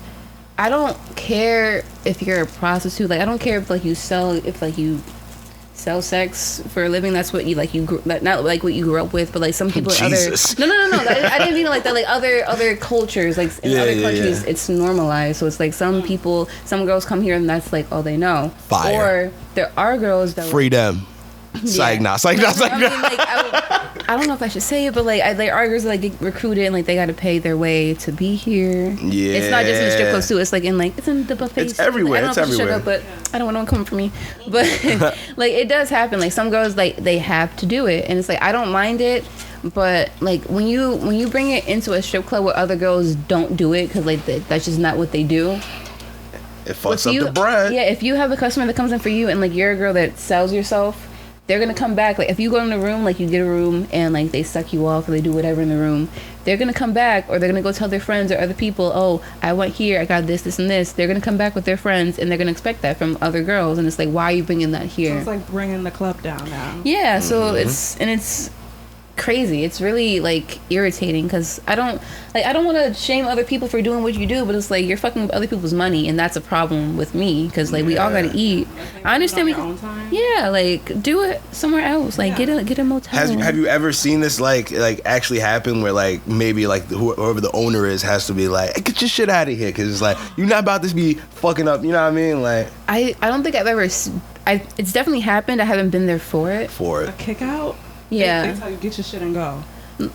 I don't care if you're a prostitute. Like, I don't care if you sell sex for a living. That's what you not like what you grew up with, but like some people in Jesus. other no I didn't mean like that, like other cultures, like in other countries it's normalized. So it's like some girls come here and that's like all they know. Fire. Or there are girls that Free them. Psych nah. I mean, like, I don't know if I should say it, but like there are girls that like get recruited and like they got to pay their way to be here. Yeah. It's not just in the strip clubs too. It's like it's in the buffet. It's everywhere. I don't know It's if I should shut everywhere. up, but I don't want no one coming for me. But like it does happen. Like some girls like they have to do it, and it's like I don't mind it. But like when you bring it into a strip club where other girls don't do it because like that's just not what they do. It fucks up the bread. Yeah, if you have a customer that comes in for you and like you're a girl that sells yourself, they're gonna come back. Like if you go in the room, like you get a room and like they suck you off or they do whatever in the room, they're gonna come back, or they're gonna go tell their friends or other people, oh, I went here, I got this and this. They're gonna come back with their friends and they're gonna expect that from other girls, and it's like, why are you bringing that So here? it's like bringing the club down now. Yeah, so it's crazy. It's really like irritating because I don't want to shame other people for doing what you do, but it's like you're fucking with other people's money, and that's a problem with me because like we all gotta eat. I understand On your own time. yeah, like do it somewhere else. Like get a motel. Have you ever seen this like actually happen where like maybe like whoever the owner is has to be like, hey, get your shit out of here because it's like you're not about to be fucking up. You know what I mean? Like I don't think I've ever. It's definitely happened. I haven't been there for it. A kick out. Yeah. They tell you get your shit and go.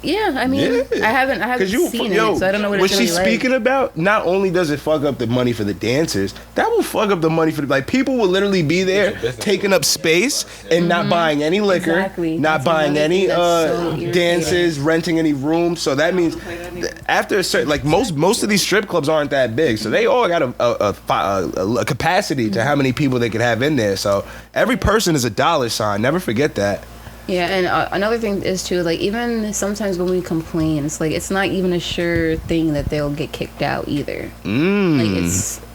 Yeah, I mean, Yeah. I haven't seen it, so I don't know what it's she's really speaking about. Not only does it fuck up the money for the dancers, that will fuck up the money for the like people will literally be there taking up space and not buying any liquor, Exactly. not That's buying another any thing that's so irritating. dances, renting any rooms. So that means after a certain like most of these strip clubs aren't that big, so they all got a capacity to how many people they could have in there. So every person is a dollar sign. Never forget that. Yeah, and another thing is too, like even sometimes when we complain, it's like it's not even a sure thing that they'll get kicked out either. Like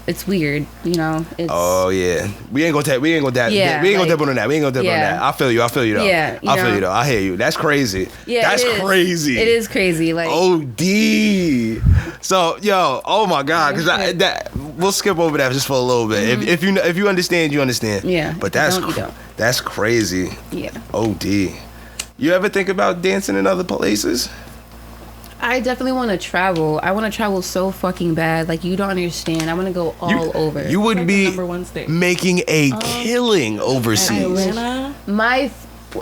it's weird, you know. It's, Oh yeah, we ain't gonna tap on that. Yeah, We ain't gonna like- tap on that. We ain't gonna tap on yeah. that. I feel you though. Yeah, you I feel know. you though. I hear you. That's crazy. Yeah, That's it is. crazy. It is crazy. Like, OD. So yo, oh my god, because we'll skip over that just for a little bit. If you understand, you understand. Yeah, But if you that's don't, you don't. that's crazy. yeah. OD. You ever think about dancing in other places? I definitely want to travel. I want to travel so fucking bad. Like, you don't understand. I want to go all over. You would Like be the #1 state. making a killing overseas. Atlanta.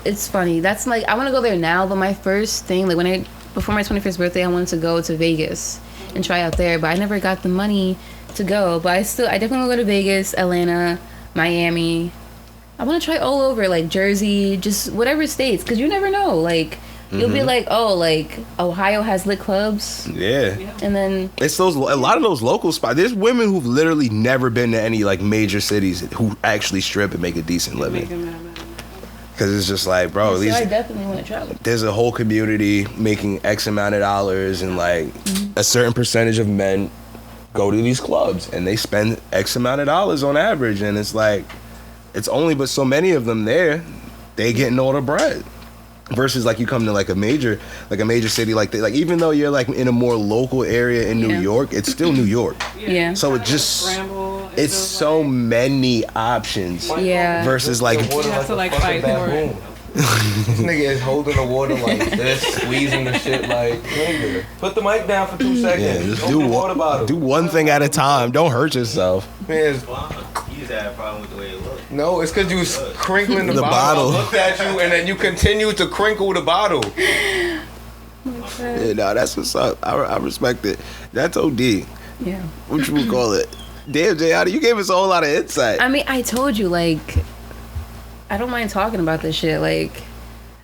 It's funny. That's like, I want to go there now, but my first thing, like before my 21st birthday, I wanted to go to Vegas and try out there, but I never got the money to go. But I definitely want to go to Vegas, Atlanta, Miami. I want to try all over, like Jersey, just whatever states, because you never know. Like, you'll be like, oh, like Ohio has lit clubs, Yeah. and then It's a lot of those local spots. There's women who've literally never been to any like major cities who actually strip and make a decent living. Making that money. Because it's just like, bro, so I definitely want to travel. there's a whole community making X amount of dollars, and like a certain percentage of men go to these clubs and they spend X amount of dollars on average, and it's like it's only but so many of them there. They getting all the bread. Versus like you come to like a major city like even though you're like in a more local area in New Yeah. York, it's still New York. Yeah. So it Kinda just scramble. It it's feels so like many options. Yeah. Versus like you have to like fight for it. This nigga is holding the water like this, squeezing the shit like, nigga, put the mic down for 2 seconds. Yeah, just Open the water bottle. do one thing at a time. Don't hurt yourself. Man, it's- You just had a problem with the way it looked. no, it's because you was crinkling the, The bottle. bottle. I looked at you and then you continued to crinkle the bottle. Yeah, no, that's what's up. I respect it. That's OD. Yeah. What you would call it? Damn, Jayani, you gave us a whole lot of insight. I mean, I told you, like, I don't mind talking about this shit. Like,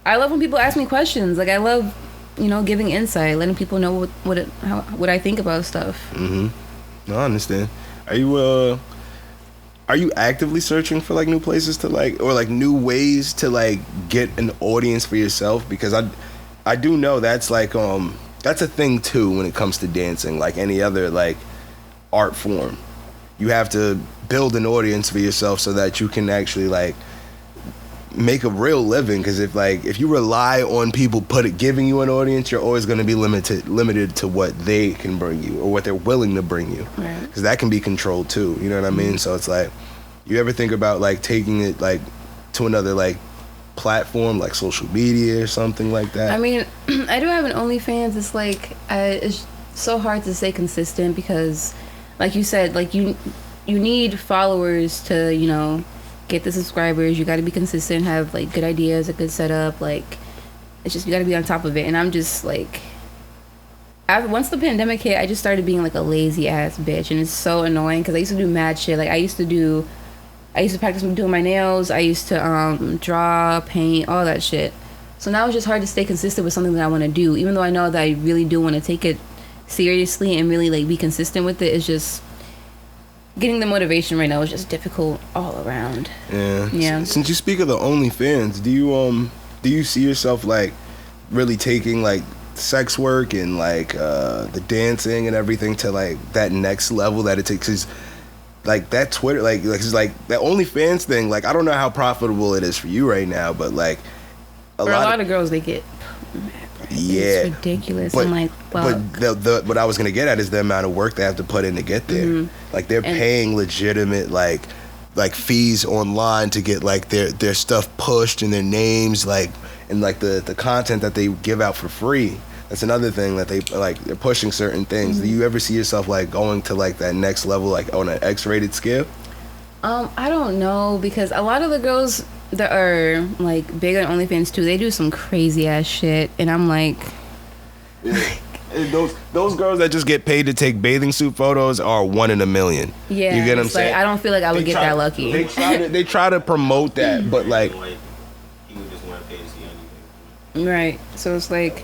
I love when people ask me questions. Like, I love, giving insight, letting people know what I think about stuff. No, I understand. Are you actively searching for like new places to like, or like new ways to like get an audience for yourself? Because I do know that's like that's a thing too when it comes to dancing, like any other like art form. You have to build an audience for yourself so that you can actually like make a real living. Because if you rely on people giving you an audience, you're always going to be limited to what they can bring you or what they're willing to bring you. Right. Because that can be controlled too. You know what I mean? So it's like, you ever think about like taking it like to another like platform like social media or something like that? I mean, I do have an OnlyFans. It's like, it's so hard to stay consistent because, like you said, like you need followers to, get the subscribers. You got to be consistent, have like good ideas, a good setup. Like, it's just, you got to be on top of it. And I'm just like, once the pandemic hit, I just started being like a lazy ass bitch, and it's so annoying because I used to do mad shit. Like, I used to practice doing my nails. I used to draw, paint, all that shit. So now it's just hard to stay consistent with something that I want to do, even though I know that I really do want to take it seriously and really like be consistent with it. It's just getting the motivation right now is just difficult all around. Yeah. Since you speak of the OnlyFans, do you see yourself like really taking like sex work and like the dancing and everything to like that next level that it takes? 'Cause, like that Twitter, like it's like that OnlyFans thing. Like I don't know how profitable it is for you right now, but like For a lot of girls, they get yeah, it's ridiculous. But, I'm like, fuck. but what I was gonna get at is the amount of work they have to put in to get there. Like they're paying legitimate like fees online to get like their stuff pushed and their names like and like the content that they give out for free. That's another thing that they're pushing certain things. Do you ever see yourself like going to like that next level, like on an X-rated scale? I don't know, because a lot of the girls that are like big on OnlyFans too, they do some crazy ass shit, and I'm like, And those girls that just get paid to take bathing suit photos are 1 in a million. yeah, You get what I'm it's like, saying? I don't feel like I would They get try- that lucky. They try to promote that, but like Like, he would just want to pay to see anything. Right. So it's like,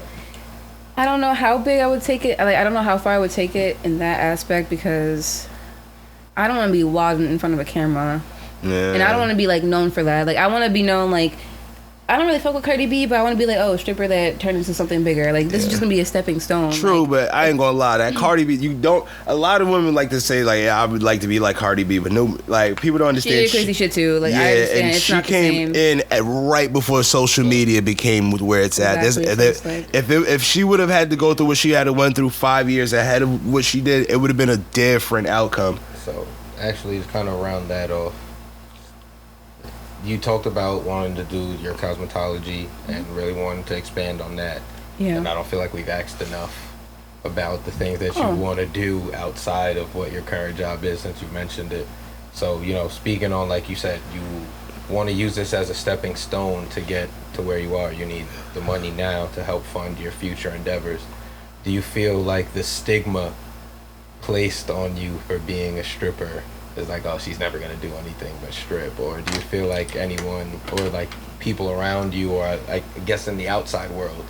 I don't know how big I would take it. Like, I don't know how far I would take it in that aspect, because I don't want to be wild in front of a camera. yeah. And I don't want to be like known for that. Like, I want to be known like I don't really fuck with Cardi B, but I want to be like, oh, stripper that turned into something bigger. Like, this is just gonna be a stepping stone. True, like, but I ain't gonna lie. That Cardi B, you don't. A lot of women like to say like, yeah, I would like to be like Cardi B, but no, like people don't she understand. did crazy shit too. Like, yeah, I understand and it's she not the came same. in right before social media became where it's at. Exactly, There's- so it's like- if she would have had to go through what she had to went through 5 years ahead of what she did, it would have been a different outcome. So, actually, to kind of round that off, you talked about wanting to do your cosmetology and really wanting to expand on that. Yeah. And I don't feel like we've asked enough about the things that you Oh. want to do outside of what your current job is, since you mentioned it. So, speaking on, like you said, you want to use this as a stepping stone to get to where you are. You need the money now to help fund your future endeavors. Do you feel like the stigma placed on you for being a stripper is like, oh, she's never gonna do anything but strip? Or do you feel like anyone, or like people around you, or I guess in the outside world,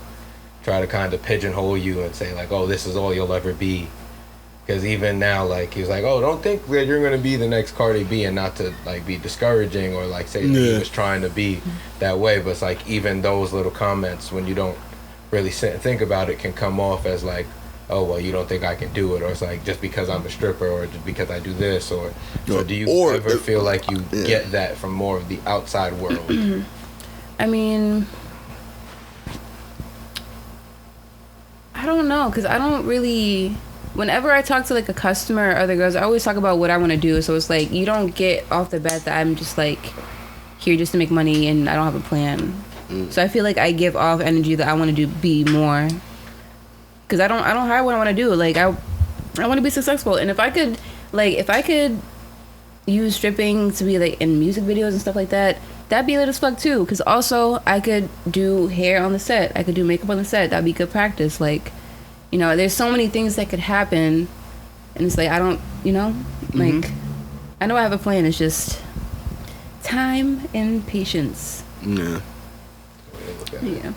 try to kind of pigeonhole you and say like, oh, this is all you'll ever be? Because even now, like, he was like, oh, don't think that you're gonna be the next Cardi B, and not to like be discouraging or like say that he was trying to be that way, but it's like even those little comments, when you don't really sit and think about it, can come off as like, oh, well, you don't think I can do it, or it's like, just because I'm a stripper, or just because I do this, or so do you ever feel like you get that from more of the outside world? I mean, I don't know, because I don't really, whenever I talk to like a customer or other girls, I always talk about what I want to do. So it's like, you don't get off the bat that I'm just like here just to make money and I don't have a plan. So I feel like I give off energy that I want to do, be more, because I don't hide what I want to do. Like, I want to be successful, and if I could use stripping to be like in music videos and stuff like that, that'd be lit as fuck too. Because also I could do hair on the set, I could do makeup on the set. That'd be good practice. Like, there's so many things that could happen, and it's like I don't, like, I know I have a plan. It's just time and patience. Yeah. Yeah.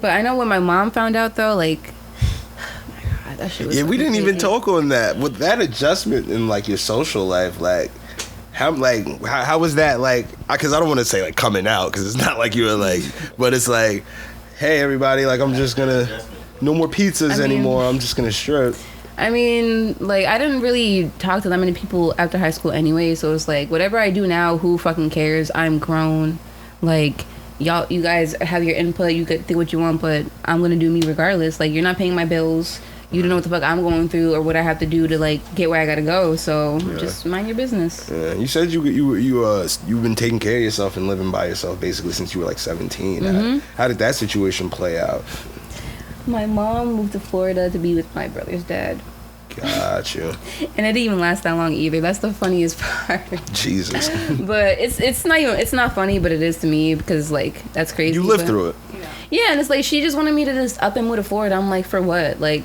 But I know when my mom found out though, like, oh my God, that shit was Yeah, we didn't even crazy. talk on that. With that adjustment in like your social life, like how was that, like, because I don't want to say like coming out, because it's not like you were like, but it's like, hey everybody, like I'm just gonna, no more pizzas anymore, I'm just gonna strip. I mean, like, I didn't really talk to that many people after high school anyway, so it's like, whatever I do now, who fucking cares? I'm grown. Like, you guys have your input, you could think what you want, but I'm gonna do me regardless. Like, you're not paying my bills, you don't know what the fuck I'm going through or what I have to do to like get where I gotta go, so just mind your business. Yeah, you said you've been taking care of yourself and living by yourself basically since you were like 17. How did that situation play out? My mom moved to Florida to be with my brother's dad. Got you. And it didn't even last that long either. That's the funniest part. Jesus. But it's not funny, but it is to me, because like that's crazy. You lived through it. Yeah, and it's like she just wanted me to just up and move to Florida. I'm like, for what? Like,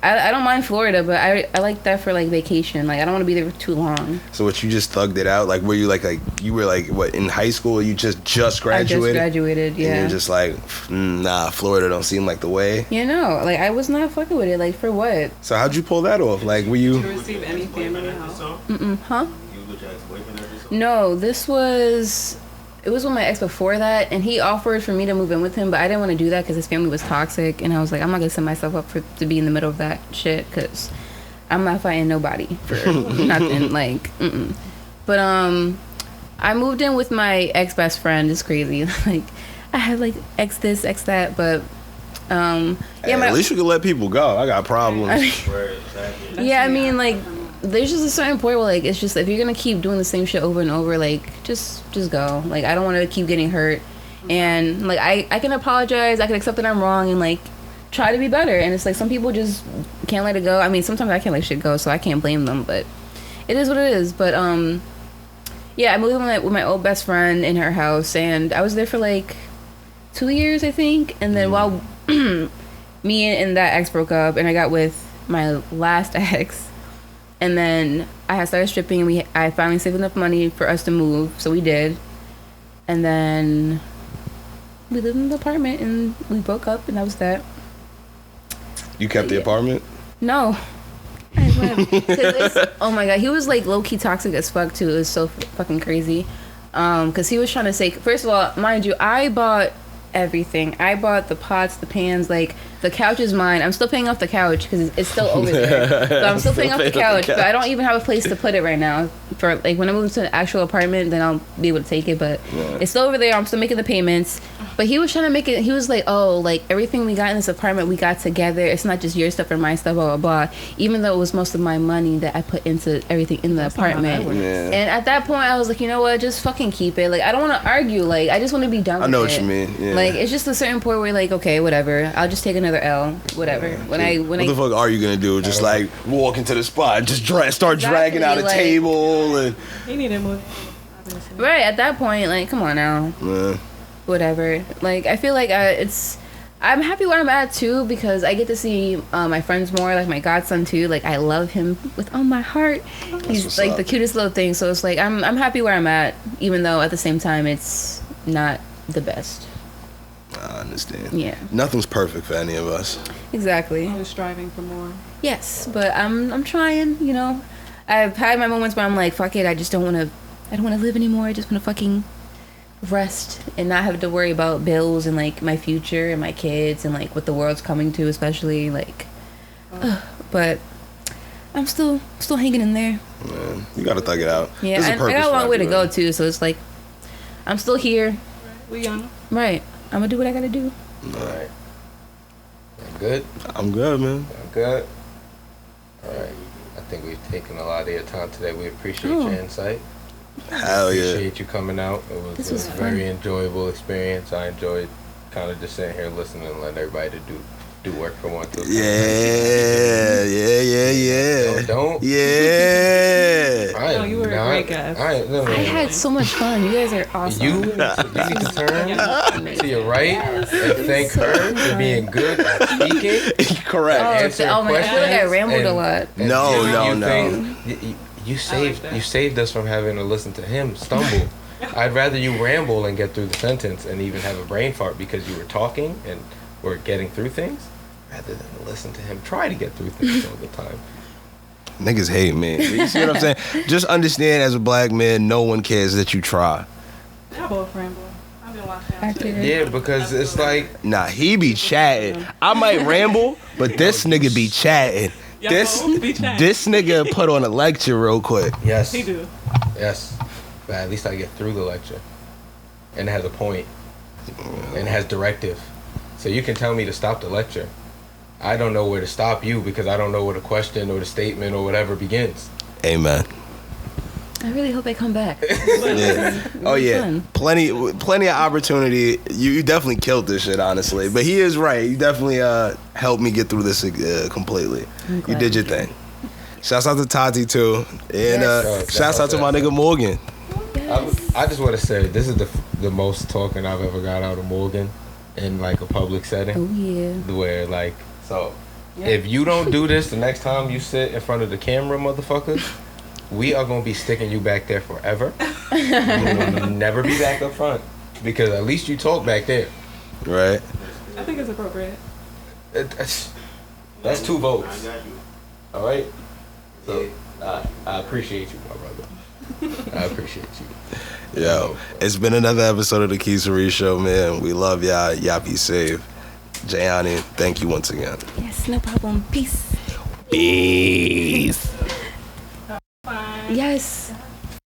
I don't mind Florida, but I like that for like vacation. Like, I don't want to be there for too long. So what, you just thugged it out? Like, were you like you were like what, in high school? Or you just graduated? I just graduated, yeah. And you're just like, nah, Florida don't seem like the way. Like, I was not fucking with it. Like, for what? So how'd you pull that off? Like, were you? Did you receive any family help? Huh? You was with your ex-boyfriend or something? No, it was with my ex before that, and he offered for me to move in with him, but I didn't want to do that because his family was toxic, and I was like, I'm not gonna set myself up to be in the middle of that shit, because I'm not fighting nobody for nothing. Like, But I moved in with my ex best friend. It's crazy. Like, I had like ex this, ex that, but Hey, at least you can let people go. I got problems. Right, exactly. yeah, I mean, like, there's just a certain point where like it's just, if you're gonna keep doing the same shit over and over, like just go. Like, I don't want to keep getting hurt, and like I can apologize, I can accept that I'm wrong, and like try to be better. And it's like some people just can't let it go. I mean, sometimes I can't let shit go, so I can't blame them, but it is what it is. But yeah, I moved with my old best friend in her house, and I was there for like 2 years, I think. And then while me and that ex broke up, and I got with my last ex, and then I had started stripping, and I finally saved enough money for us to move, so we did. And then we lived in the apartment, and we broke up, and that was that. You kept the apartment? No. I went, oh my god, he was like low-key toxic as fuck too. It was so fucking crazy. Because he was trying to say, first of all, mind you, I bought everything. I bought the pots, the pans, like the couch is mine. I'm still paying off the couch because it's still over there. So I'm still paying off the couch, but I don't even have a place to put it right now. For like when I move to an actual apartment, then I'll be able to take it. But it's still over there. I'm still making the payments. But he was trying to make it. He was like, "Oh, like everything we got in this apartment, we got together. It's not just your stuff or my stuff, blah blah blah." Even though it was most of my money that I put into everything in the apartment. And at that point, I was like, you know what? Just fucking keep it. Like I don't want to argue. Like I just want to be done with it. I know what you mean. Yeah. Like it's just a certain point where you're like, okay, whatever. I'll just take another L, whatever. What the fuck are you gonna do? Just like walk into the spot, just start dragging out a table and. He needed more. Right at that point, like, come on now. Yeah. Whatever. Like I feel like I'm happy where I'm at too because I get to see my friends more, like my godson too. Like I love him with all my heart. He's like the cutest little thing. So it's like I'm happy where I'm at, even though at the same time it's not the best. I understand. Yeah. Nothing's perfect for any of us. Exactly. Always striving for more. Yes, but I'm trying. You know, I've had my moments where I'm like, fuck it. I don't want to live anymore. I just want to fucking rest and not have to worry about bills and like my future and my kids and like what the world's coming to, especially like. But I'm still hanging in there. Man, you gotta thug it out. Yeah, I got a long way to go too, so it's like I'm still here. We young. Right. I'm gonna do what I gotta do. All right. Good? I'm good, man. I'm good. All right. I think we've taken a lot of your time today. We appreciate your insight. Hell yeah. Appreciate you coming out. It was a very enjoyable experience. I enjoyed kind of just sitting here listening and letting everybody do work for one too. Yeah. Don't. Yeah. No, you were a great guy. I had so much fun. You guys are awesome. You need to turn to your right and thank her for being good at speaking. Correct. I feel like I rambled a lot. No. You saved us from having to listen to him stumble. I'd rather you ramble and get through the sentence and even have a brain fart because you were talking and were getting through things, rather than listen to him try to get through things all the time. Niggas hate me. You see what I'm saying? Just understand, as a black man, no one cares that you try. Y'all both ramble. I've been watching. Yeah, because it's like... Nah, he be chatting. I might ramble, but this nigga be chatting. This nigga put on a lecture real quick. Yes. He do. Yes. But at least I get through the lecture. And it has a point. And it has directive. So you can tell me to stop the lecture. I don't know where to stop you because I don't know where the question or the statement or whatever begins. Amen. I really hope I come back. Yeah. Oh yeah, fun. plenty of opportunity. You definitely killed this shit, honestly. But he is right. You definitely helped me get through this completely. You did your thing. Shouts out to Tati too, and shouts out to my nigga Morgan. Yes. I just want to say this is the most talking I've ever got out of Morgan in like a public setting. Oh yeah. Where like if you don't do this the next time you sit in front of the camera, motherfuckers, we are gonna be sticking you back there forever. You will never be back up front because at least you talk back there. Right. I think it's appropriate. That's 2 votes. I got you. All right. So I appreciate you, my brother. I appreciate you. Yo, it's been another episode of the Quis Show, man. We love y'all. Y'all be safe. Jayani, thank you once again. Yes, no problem. Peace. Peace. Fine. Yes.